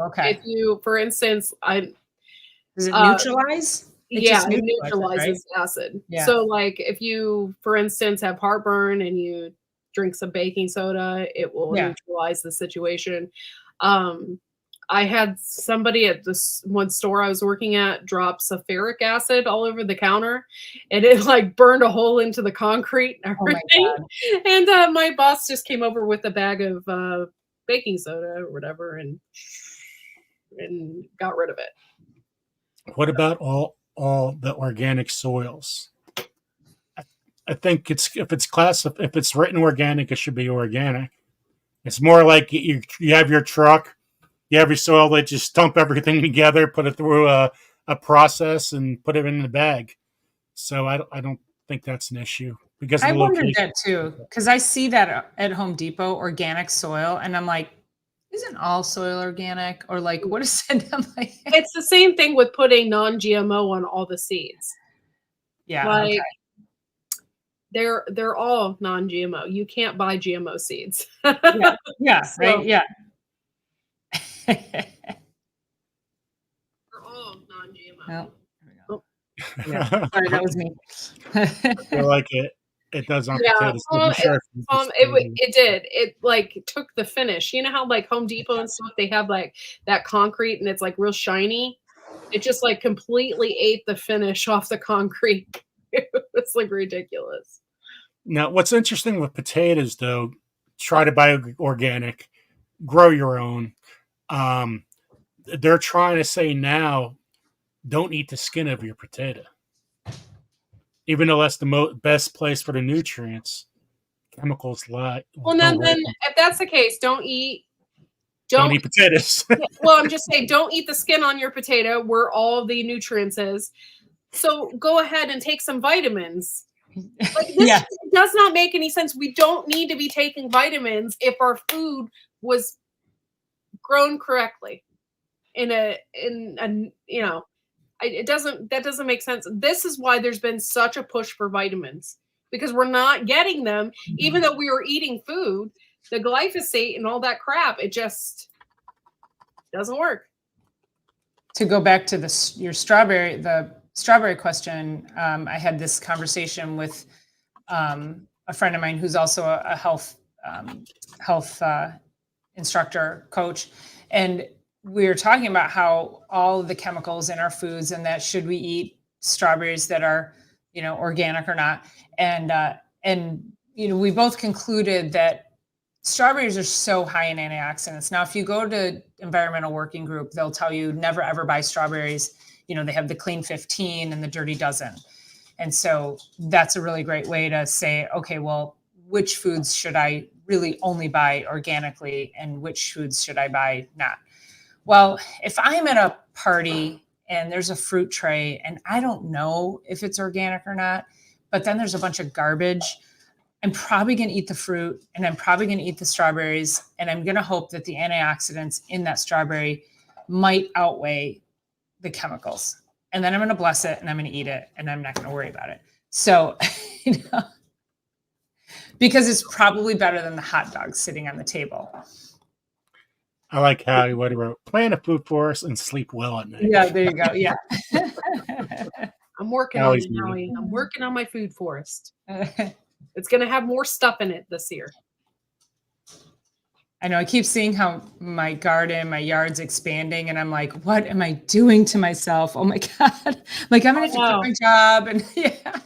okay. If you, for instance, does it neutralize? It neutralizes acid. Yeah. So, like, if you, for instance, have heartburn and you drink some baking soda, it will neutralize the situation. I had somebody at this one store I was working at drop sulfuric acid all over the counter, and it like burned a hole into the concrete and everything. Oh my God. And my boss just came over with a bag of baking soda or whatever and got rid of it. What about all the organic soils? I think if it's written organic, it should be organic. It's more like you have your truck. You have your soil, they just dump everything together, put it through a process, and put it in the bag. So I don't think that's an issue. Because I wondered that too, because I see that at Home Depot, organic soil, and I'm like, isn't all soil organic? Or like, what is it? I'm like, it's the same thing with putting non-GMO on all the seeds. Yeah, like okay. They're all non-GMO. You can't buy GMO seeds. Yeah, so, right. Yeah. They're all non-GMO. Oh. Yeah. Sorry, that was me. I feel like it does on potatoes. It did. It like took the finish. You know how like Home Depot and stuff, they have like that concrete and it's like real shiny. It just like completely ate the finish off the concrete. It's like ridiculous. Now, what's interesting with potatoes, though, try to buy organic, grow your own. They're trying to say now, don't eat the skin of your potato. Even though that's the best place for the nutrients, chemicals lie. Well, then if that's the case, don't eat potatoes. Well, I'm just saying, don't eat the skin on your potato where all the nutrients is. So go ahead and take some vitamins. Like this does not make any sense. We don't need to be taking vitamins if our food was grown correctly that doesn't make sense. This is why there's been such a push for vitamins, because we're not getting them, even though we were eating food. The glyphosate and all that crap, it just doesn't work. To go back to the strawberry question, I had this conversation with a friend of mine who's also a health instructor coach, and we were talking about how all the chemicals in our foods, and that should we eat strawberries that are organic or not, and we both concluded that strawberries are so high in antioxidants. Now, if you go to Environmental Working Group, they'll tell you never ever buy strawberries. You know, they have the clean 15 and the dirty dozen. And so that's a really great way to say, okay, well, which foods should I really only buy organically and which foods should I buy not? Well, if I'm at a party and there's a fruit tray and I don't know if it's organic or not, but then there's a bunch of garbage, I'm probably going to eat the fruit and I'm probably going to eat the strawberries. And I'm going to hope that the antioxidants in that strawberry might outweigh the chemicals. And then I'm going to bless it and I'm going to eat it and I'm not going to worry about it. So, you know, because it's probably better than the hot dog sitting on the table. I like how you wrote, plan a food for us and sleep well at night. Yeah, there you go. Yeah. I'm working on it, Howie. I'm working on my food forest. It's going to have more stuff in it this year. I know I keep seeing how my garden, my yard's expanding, and I'm like, what am I doing to myself? Oh my God. Like, I'm going to have to quit my job. And yeah.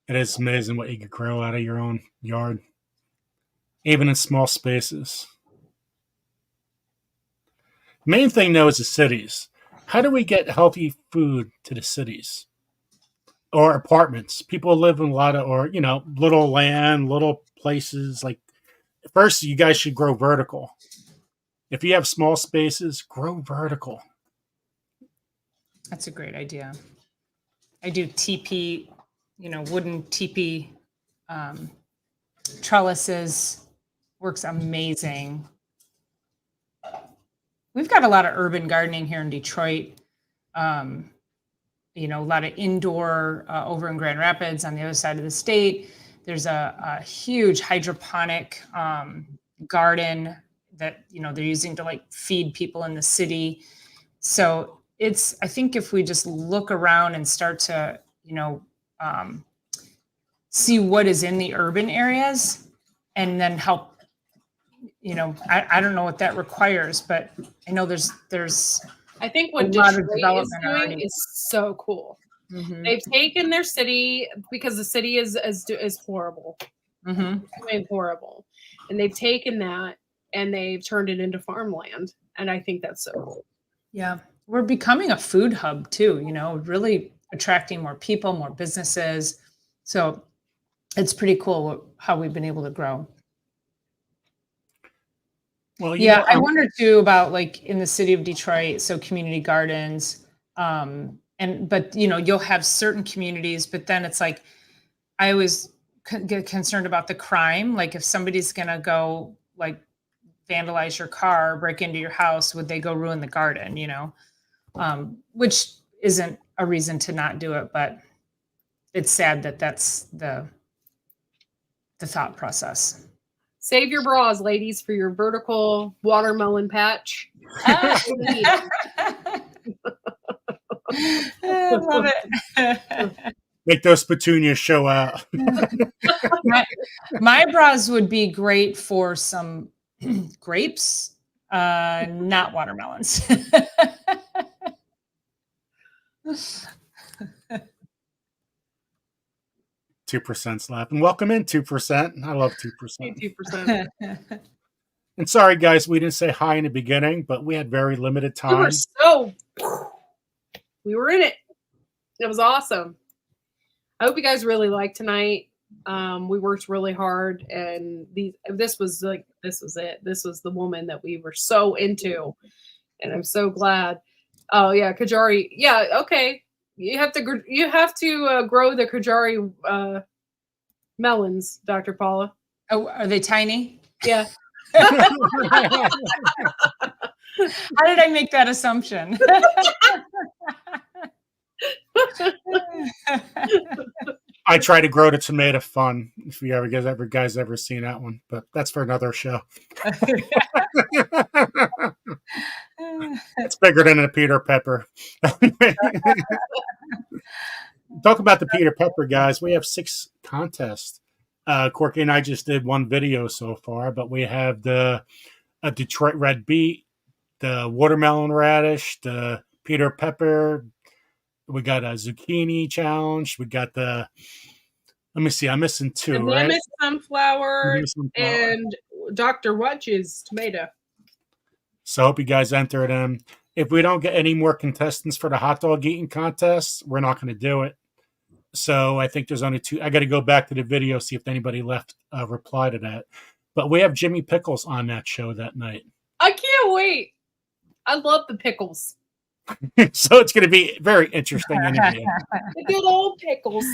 It is amazing what you can grow out of your own yard, even in small spaces. Main thing, though, is the cities. How do we get healthy food to the cities? Or apartments. People live in a lot of, or, you know, little land, little places. Like, first, you guys should grow vertical. If you have small spaces, grow vertical. That's a great idea. I do TP, you know, wooden TP trellises. Works amazing. We've got a lot of urban gardening here in Detroit. You know, a lot of indoor over in Grand Rapids on the other side of the state. There's a huge hydroponic garden that, you know, they're using to like feed people in the city. So it's, I think if we just look around and start to, you know, see what is in the urban areas and then help, you know, I don't know what that requires, but I know there's I think what Detroit is doing is so cool. Mm-hmm. They've taken their city, because the city is horrible. Mm-hmm. It's horrible. And they've taken that and they've turned it into farmland. And I think that's so cool. Yeah. We're becoming a food hub too, you know, really attracting more people, more businesses. So it's pretty cool how we've been able to grow. Well, yeah, I wonder too about like in the city of Detroit, so community gardens, but you know, you'll have certain communities, but then it's like, I always get concerned about the crime. Like if somebody's going to go like vandalize your car, break into your house, would they go ruin the garden, you know, which isn't a reason to not do it, but it's sad that that's the thought process. Save your bras, ladies, for your vertical watermelon patch. I love it. Make those petunias show out. my bras would be great for some grapes, not watermelons. 2%'s laughing. Welcome in, 2%. I love 2%. 2%. And sorry, guys, we didn't say hi in the beginning, but we had very limited time. We were in it. It was awesome. I hope you guys really liked tonight. We worked really hard, and this was it. This was the woman that we were so into, and I'm so glad. Oh yeah, Kajari. Yeah, okay. You have to grow the Kajari melons, Dr. Paula. Oh, are they tiny? Yeah. How did I make that assumption? I try to grow the tomato fun. If you guys ever seen that one, but that's for another show. It's bigger than a Peter Pepper. Talk about the Peter Pepper, guys. We have 6 contests. Corky and I just did one video so far, but we have the Detroit red beet, the watermelon radish, the Peter Pepper. We got a zucchini challenge. We got the Let me see. I'm missing two, the right? Mammoth sunflower Mammoth sunflower. and Dr. Wutch's tomato. So I hope you guys enter them. If we don't get any more contestants for the hot dog eating contest, we're not going to do it. So I think there's only two. I got to go back to the video, see if anybody left a reply to that. But we have Jimmy Pickles on that show that night. I can't wait. I love the pickles. So it's going to be a very interesting interview. The good old pickles.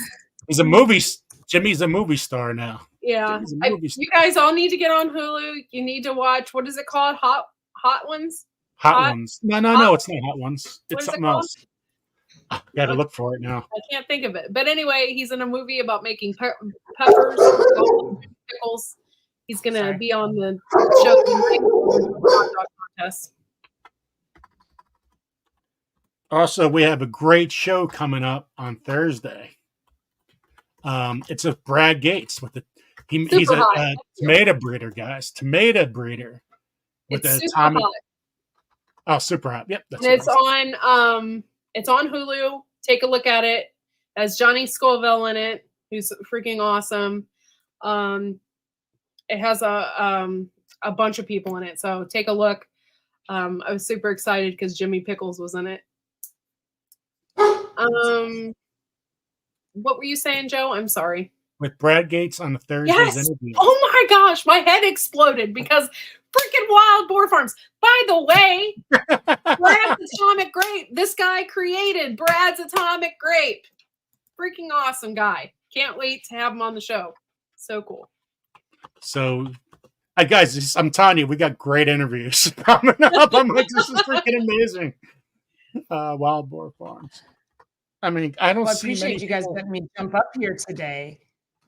He's a movie. Jimmy's a movie star now. Yeah. Movie star. You guys all need to get on Hulu. You need to watch, what is it called? Hot Ones? Hot Ones. No, it's not Hot Ones. It's something else. Got to look for it now. I can't think of it. But anyway, he's in a movie about making peppers, pickles. He's going to be on the show hot dog contest. Also, we have a great show coming up on Thursday. It's with Brad Gates with he's a tomato breeder, guys. Tomato breeder with the atomic. Oh, super hot! Yep, that's it's on. It's on Hulu. Take a look at it. It has Johnny Scoville in it, who's freaking awesome. It has a bunch of people in it, so take a look. I was super excited because Jimmy Pickles was in it. What were you saying, Joe? I'm sorry. With Brad Gates on the Thursday's interview. Oh my gosh, my head exploded because freaking Wild Boar Farms. By the way, Brad's Atomic Grape. This guy created Brad's Atomic Grape. Freaking awesome guy. Can't wait to have him on the show. So cool. So, guys, I'm telling you, we got great interviews coming up. I'm like, this is freaking amazing. Wild Boar Farms. I mean, I appreciate you guys letting me jump up here today.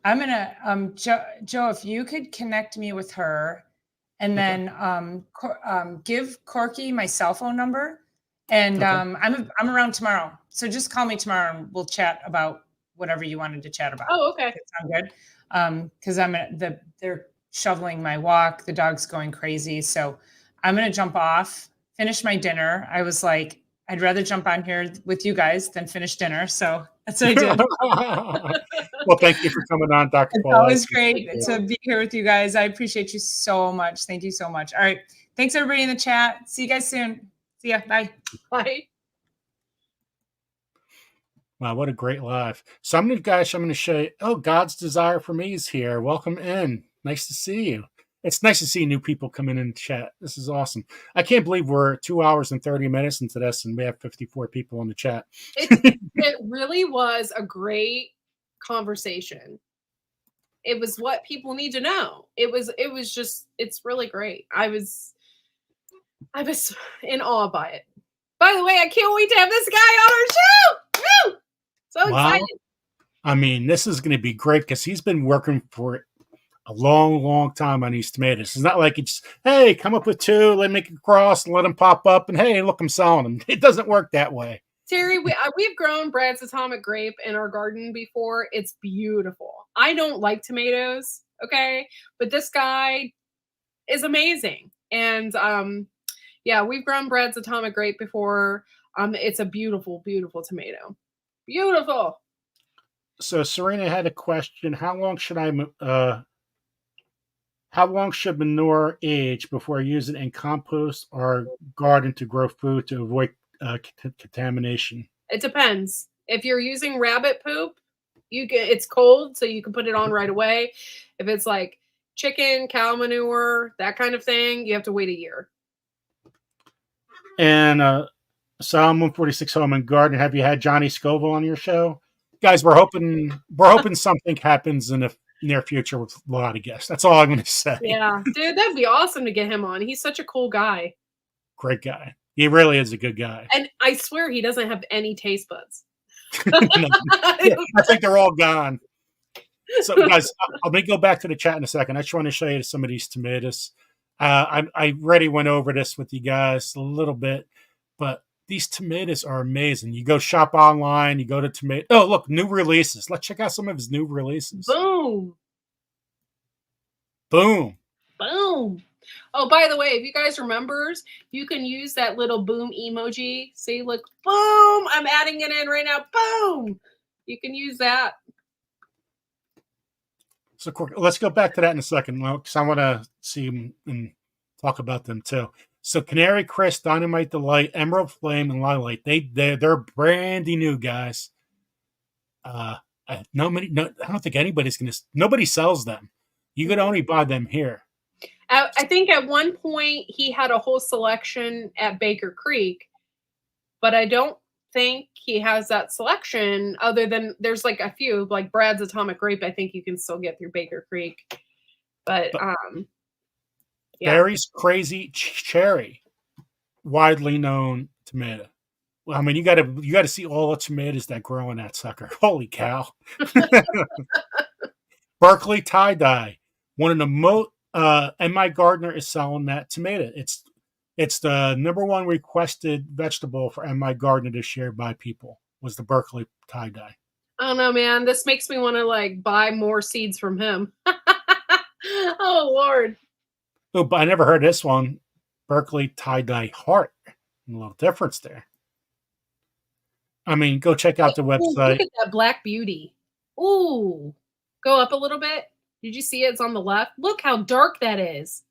I'm gonna Joe, if you could connect me with her, and then give Corky my cell phone number, and I'm around tomorrow, so just call me tomorrow and we'll chat about whatever you wanted to chat about. Oh, okay. Sound good? Because they're shoveling my walk. The dog's going crazy, so I'm gonna jump off, finish my dinner. I was like, I'd rather jump on here with you guys than finish dinner. So that's what I did. Well, thank you for coming on, Dr. Paul. It's always great to be here with you guys. I appreciate you so much. Thank you so much. All right. Thanks, everybody in the chat. See you guys soon. See ya. Bye. Bye. Wow, what a great live. So I'm going to show you. Oh, God's Desire for Me is here. Welcome in. Nice to see you. It's nice to see new people come in and chat. This is awesome. I can't believe we're 2 hours and 30 minutes into this, and we have 54 people in the chat. It really was a great conversation. It was what people need to know. It's really great. I was in awe by it. By the way, I can't wait to have this guy on our show. Woo! So excited. I mean, this is going to be great because he's been working for a long, long time on these tomatoes. It's not like it's, hey, come up with two, let me make a cross and let them pop up, and hey, look, I'm selling them. It doesn't work that way. Terry, we've grown Brad's Atomic Grape in our garden before. It's beautiful. I don't like tomatoes, okay? But this guy is amazing. And yeah, we've grown Brad's Atomic Grape before. It's a beautiful, beautiful tomato. Beautiful. So Serena had a question. How long should manure age before I use it in compost or garden to grow food to avoid contamination? It depends. If you're using rabbit poop, it's cold, so you can put it on right away. If it's like chicken, cow manure, that kind of thing, you have to wait a year. And Psalm 146 Home and Garden. Have you had Johnny Scoville on your show? Guys, we're hoping something happens in the near future with a lot of guests. That's all I'm going to say. Yeah, dude, that'd be awesome to get him on. He's such a cool guy. Great guy. He really is a good guy. And I swear he doesn't have any taste buds. I think they're all gone. So, guys, let me go back to the chat in a second. I just want to show you some of these tomatoes. I already went over this with you guys a little bit, but these tomatoes are amazing. You go shop online, you go to tomato. Oh, look, new releases. Let's check out some of his new releases. Boom. Boom. Boom. Oh, by the way, if you guys remember, you can use that little boom emoji. See, look, boom. I'm adding it in right now. Boom. You can use that. So let's go back to that in a second, because I want to see them and talk about them too. So Canary Crisp, Dynamite Delight, Emerald Flame, and Lilac, they're brandy new, guys. I don't think nobody sells them. You could only buy them here. I think at one point he had a whole selection at Baker Creek, but I don't think he has that selection other than there's like a few, like Brad's Atomic Grape. I think you can still get through Baker Creek, but yeah. Barry's Crazy Cherry, widely known tomato. Well, I mean, you got to see all the tomatoes that grow in that sucker. Holy cow! Berkeley Tie Dye, one of the most. And my gardener is selling that tomato. It's the number one requested vegetable for my gardener this year by people was the Berkeley Tie Dye. I don't know, man. This makes me want to like buy more seeds from him. Oh Lord. Oh, but I never heard this one. Berkeley Tie Dye Heart. A little difference there. I mean, go check out the website. Look at that Black Beauty. Ooh. Go up a little bit. Did you see it? It's on the left. Look how dark that is.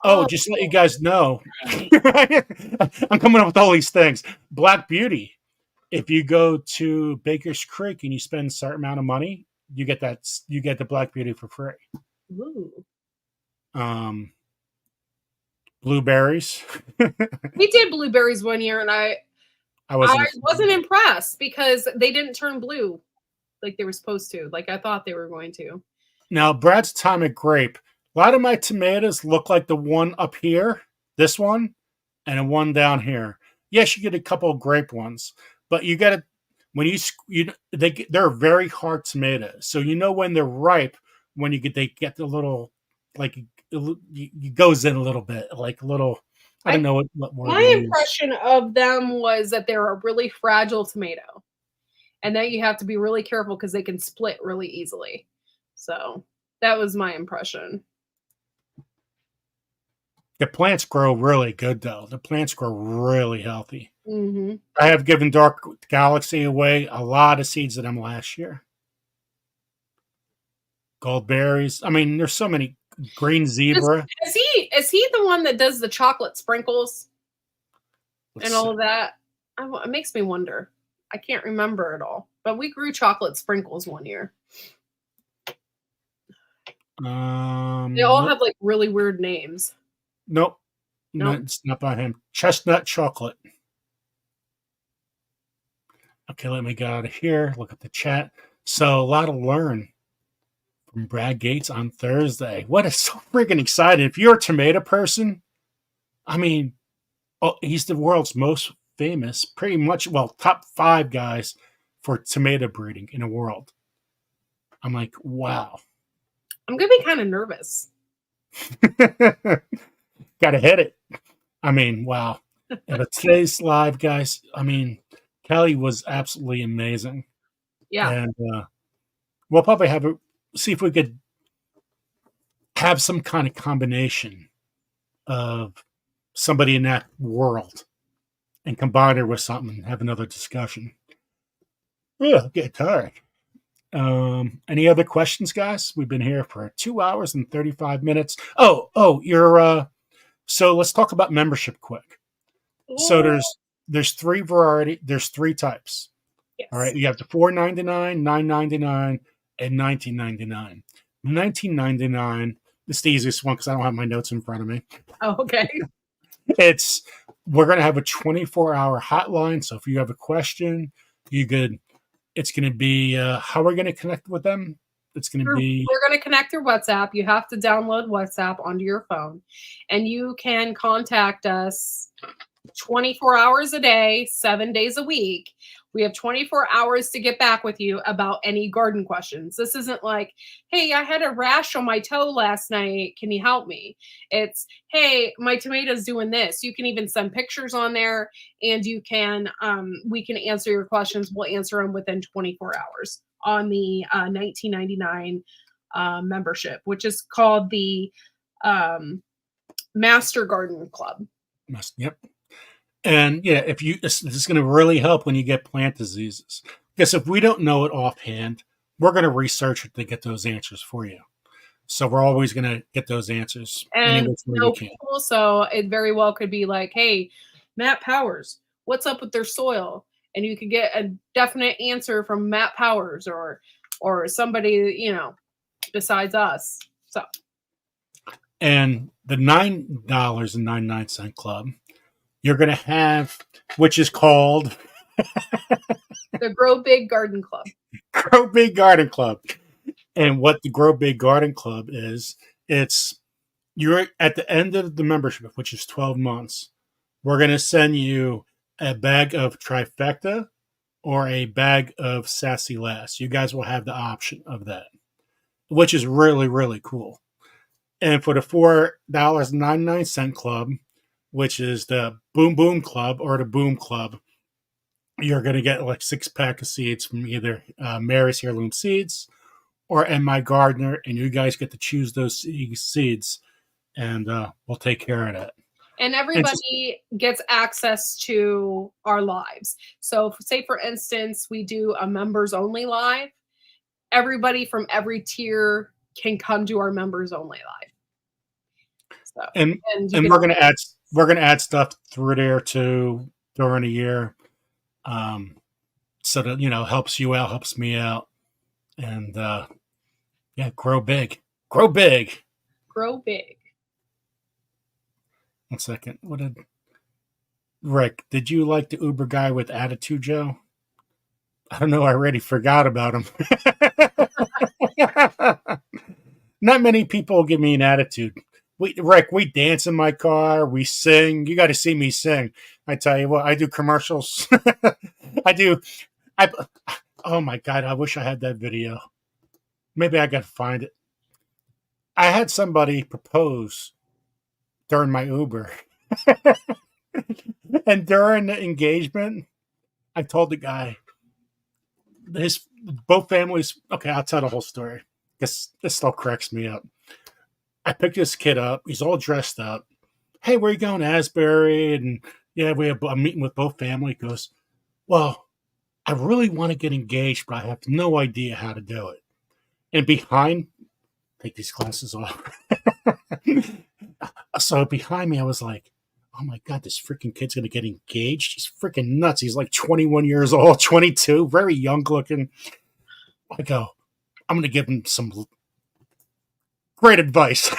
Oh, just to let you guys know. I'm coming up with all these things. Black Beauty. If you go to Baker's Creek and you spend a certain amount of money, you get the Black Beauty for free. Ooh. Blueberries. We did blueberries one year, and I wasn't impressed because they didn't turn blue like they were supposed to, like I thought they were going to. Now, Brad's Atomic Grape. A lot of my tomatoes look like the one up here, this one, and a one down here. Yes, you get a couple of grape ones, but you got to when they're very hard tomatoes. So you know when they're ripe when they get the little like it goes in a little bit, like a little. I don't know what word. My impression of them was that they're a really fragile tomato, and that you have to be really careful because they can split really easily. So that was my impression. The plants grow really good, though. The plants grow really healthy. Mm-hmm. I have given Dark Galaxy away a lot of seeds of them last year. Gold berries. I mean, there's so many. Green Zebra. Is he the one that does the chocolate sprinkles and all of that? It makes me wonder. I can't remember it all. But we grew chocolate sprinkles one year. They all have like really weird names. Nope. No, it's not by him. Chestnut chocolate. Okay, let me get out of here. Look at the chat. So a lot to learn from Brad Gates on Thursday. What is so freaking exciting. If you're a tomato person, I mean, he's the world's most famous, pretty much, top 5 guys for tomato breeding in the world. I'm like, wow. I'm going to be kind of nervous. Got to hit it. I mean, wow. But today's live, guys, I mean, Kelly was absolutely amazing. Yeah. And we'll probably see if we could have some kind of combination of somebody in that world and combine her with something and have another discussion. Yeah, get tired. Any other questions, guys? We've been here for 2 hours and 35 minutes. You're so let's talk about membership quick. Ooh. So there's 3 types. Yes. All right, you have the $4.99, $9.99, and $19.99. $19.99 is the easiest one because I don't have my notes in front of me. Oh, okay. We're going to have a 24-hour hotline. So if you have a question, it's going to be how we're going to connect with them. We're going to connect through WhatsApp. You have to download WhatsApp onto your phone, and you can contact us 24 hours a day, 7 days a week. We have 24 hours to get back with you about any garden questions. This isn't like, hey, I had a rash on my toe last night. Can you help me? It's, hey, my tomato's doing this. You can even send pictures on there, and you can, we can answer your questions. We'll answer them within 24 hours on the $19.99 membership, which is called the Master Garden Club. Yep. And yeah, this is going to really help when you get plant diseases. Because if we don't know it offhand, we're going to research it to get those answers for you. So we're always going to get those answers And we can. Also, it very well could be like, hey, Matt Powers, what's up with their soil? And you could get a definite answer from Matt Powers or somebody, besides us. So. And the $9.99 club, you're going to have, which is called the Grow Big Garden Club. Grow Big Garden Club. And what the Grow Big Garden Club is, you're at the end of the membership, which is 12 months. We're going to send you a bag of Trifecta or a bag of Sassy Lass. You guys will have the option of that, which is really, really cool. And for the $4.99 club, which is the Boom Boom Club or the Boom Club, you're going to get like 6-pack of seeds from either Mary's Heirloom Seeds or My Gardener, and you guys get to choose those seeds, and we'll take care of that. And everybody gets access to our lives. So say, for instance, we do a members only live. Everybody from every tier can come to our members only live. So, and we're going to add stuff through there too during the year, so that helps you out, helps me out, and grow big. One second. Rick, did you like the Uber guy with attitude, Joe? I don't know. I already forgot about him. Not many people give me an attitude. Rick, we dance in my car. We sing. You got to see me sing. I tell you what, I do commercials. Oh my God, I wish I had that video. Maybe I got to find it. I had somebody propose during my Uber. And during the engagement, I told the guy, both families, okay, I'll tell the whole story. This still cracks me up. I picked this kid up. He's all dressed up. Hey, where you going, Asbury? And yeah, we have a meeting with both family. He goes, well, I really want to get engaged, but I have no idea how to do it. And behind, take these glasses off. So behind me, I was like, oh my God, this freaking kid's going to get engaged. He's freaking nuts. He's like 21 years old, 22, very young looking. I go, I'm going to give him some great advice.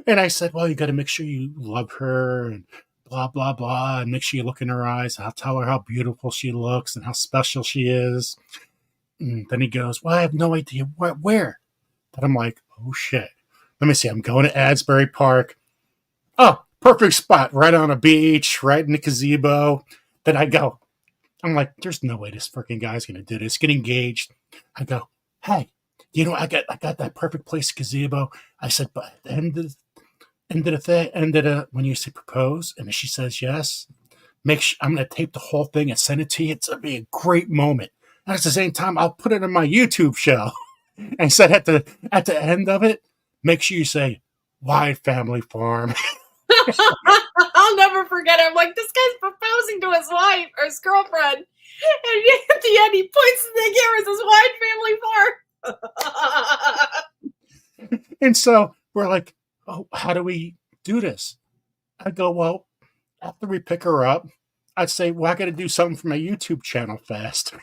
And I said, well, you got to make sure you love her and blah, blah, blah. And make sure you look in her eyes. I'll tell her how beautiful she looks and how special she is. And then he goes, well, I have no idea where. But I'm like, oh, shit. Let me see. I'm going to Asbury Park. Oh, perfect spot. Right on a beach, right in the gazebo. Then I go. I'm like, there's no way this freaking guy's going to do this. Get engaged. I go, hey, I got that perfect place, gazebo. I said, but at the end of the when you say propose, and if she says yes, I'm going to tape the whole thing and send it to you. It's going to be a great moment. And at the same time, I'll put it in my YouTube show. And I said at the end of it, make sure you say, Wide Family Farm. I'll never forget it. I'm like, this guy's proposing to his wife or his girlfriend. And at the end, he points to the camera and says, Wide Family Farm. And so we're like, oh, how do we do this? I go, well, after we pick her up, I'd say, well, I got to do something for my YouTube channel fast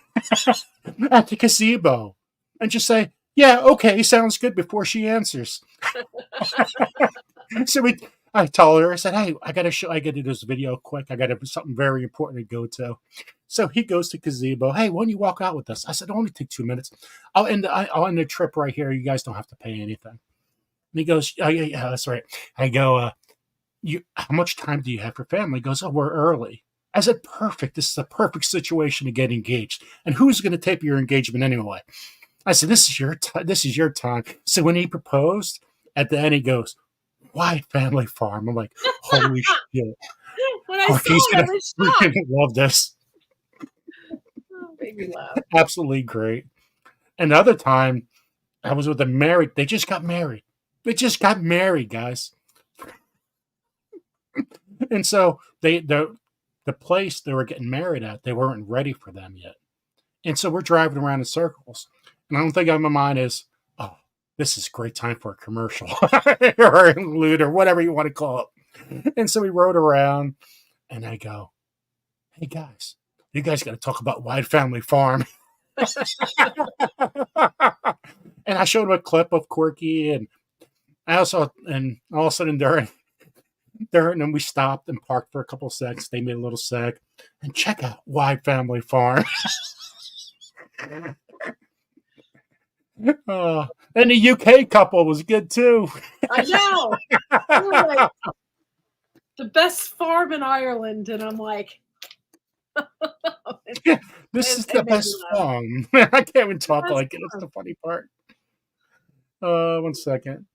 at the gazebo. And just say, yeah, okay, sounds good before she answers. So I told her, I said, hey, I got to do this video quick. I got something very important to go to. So he goes to gazebo. Hey, why don't you walk out with us? I said, it'll only take 2 minutes. I'll end the trip right here. You guys don't have to pay anything. And he goes, oh, yeah, that's right. I go, how much time do you have for family? He goes, oh, we're early. I said, perfect. This is a perfect situation to get engaged. And who's going to tape your engagement anyway? I said, this is your time. So when he proposed, at the end he goes, Wide Family Farm. I'm like, holy shit. When I saw it, I was shocked. Love this. Oh, made me laugh. Absolutely great. Another time, I was with they just got married. They just got married, guys. And so the place they were getting married at, they weren't ready for them yet. And so we're driving around in circles. And the only thing on my mind is, oh, this is a great time for a commercial or an interlude or whatever you want to call it. And so we rode around and I go, hey guys, you guys got to talk about Wide Family Farm. And I showed him a clip of Corky, and I also, and all of a sudden during and we stopped and parked for a couple of seconds. They made a little seg and check out Wide Family Farm. And the UK couple was good too. I know. Like, the best farm in Ireland, and I'm like, this is the best farm. I can't even talk like it. That's the funny part. 1 second.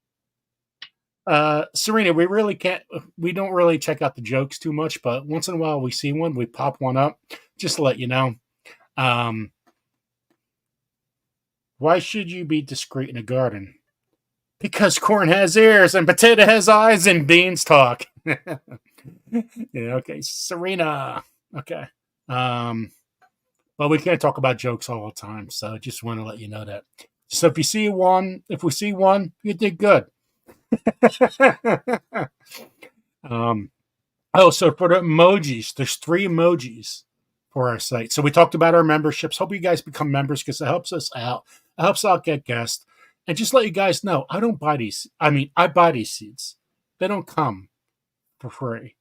Serena, we don't really check out the jokes too much, but once in a while we see one, we pop one up just to let you know. Why should you be discreet in a garden? Because corn has ears and potato has eyes and beans talk. Yeah, okay. Serena. Okay. But we can't talk about jokes all the time, so I just want to let you know that. So if we see one, you did good. So for the emojis, there's 3 emojis for our site. So we talked about our memberships. Hope you guys become members because it helps us out. It helps out get guests. And just let you guys know, I don't buy these. I mean, I buy these seeds. They don't come for free.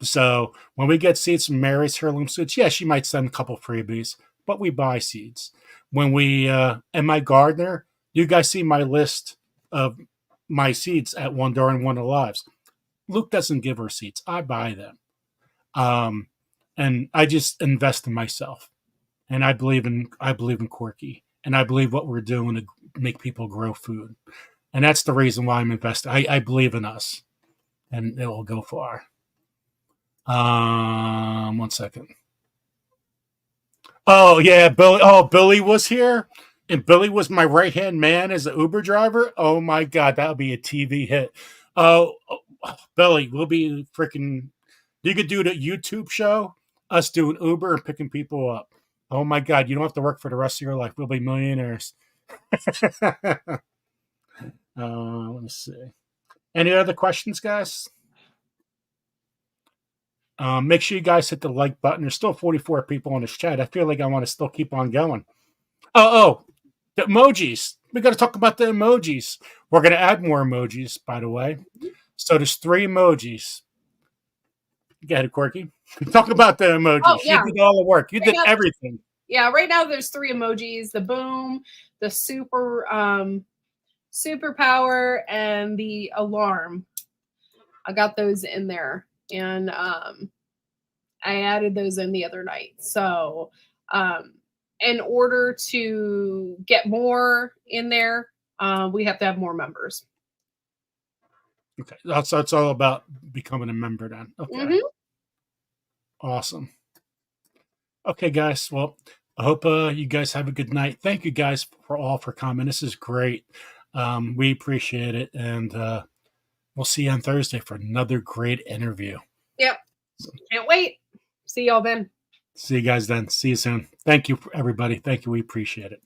So when we get seeds from Mary's Heirloom Seeds, yeah, she might send a couple freebies, but we buy seeds. When we, and my gardener, you guys see my list of my seeds at During One of Lives. Luke doesn't give her seeds. I buy them. And I just invest in myself. And I believe in Corky. And I believe what we're doing to make people grow food. And that's the reason why I'm invested. I believe in us. And it will go far. 1 second. Oh, yeah, Billy. Oh, Billy was here. And Billy was my right-hand man as an Uber driver. Oh, my God. That would be a TV hit. Oh, Billy, we'll be freaking... You could do the YouTube show, us doing Uber and picking people up. Oh, my God. You don't have to work for the rest of your life. We'll be millionaires. Let me see. Any other questions, guys? Make sure you guys hit the like button. There's still 44 people on this chat. I feel like I want to still keep on going. Oh, the emojis. We got to talk about the emojis. We're going to add more emojis, by the way. So there's 3 emojis. Go ahead, Corky. Talk about the emojis. Oh, yeah. You did all the work. You did everything. Yeah, right now there's 3 emojis: the boom, the superpower, and the alarm. I got those in there. And I added those in the other night. So in order to get more in there, we have to have more members. Okay. So it's all about becoming a member then. Okay. Mm-hmm. Awesome. Okay, guys. Well, I hope you guys have a good night. Thank you guys for coming. This is great. We appreciate it. And we'll see you on Thursday for another great interview. Yep. Can't wait. See y'all then. See you guys then. See you soon. Thank you, everybody. Thank you. We appreciate it.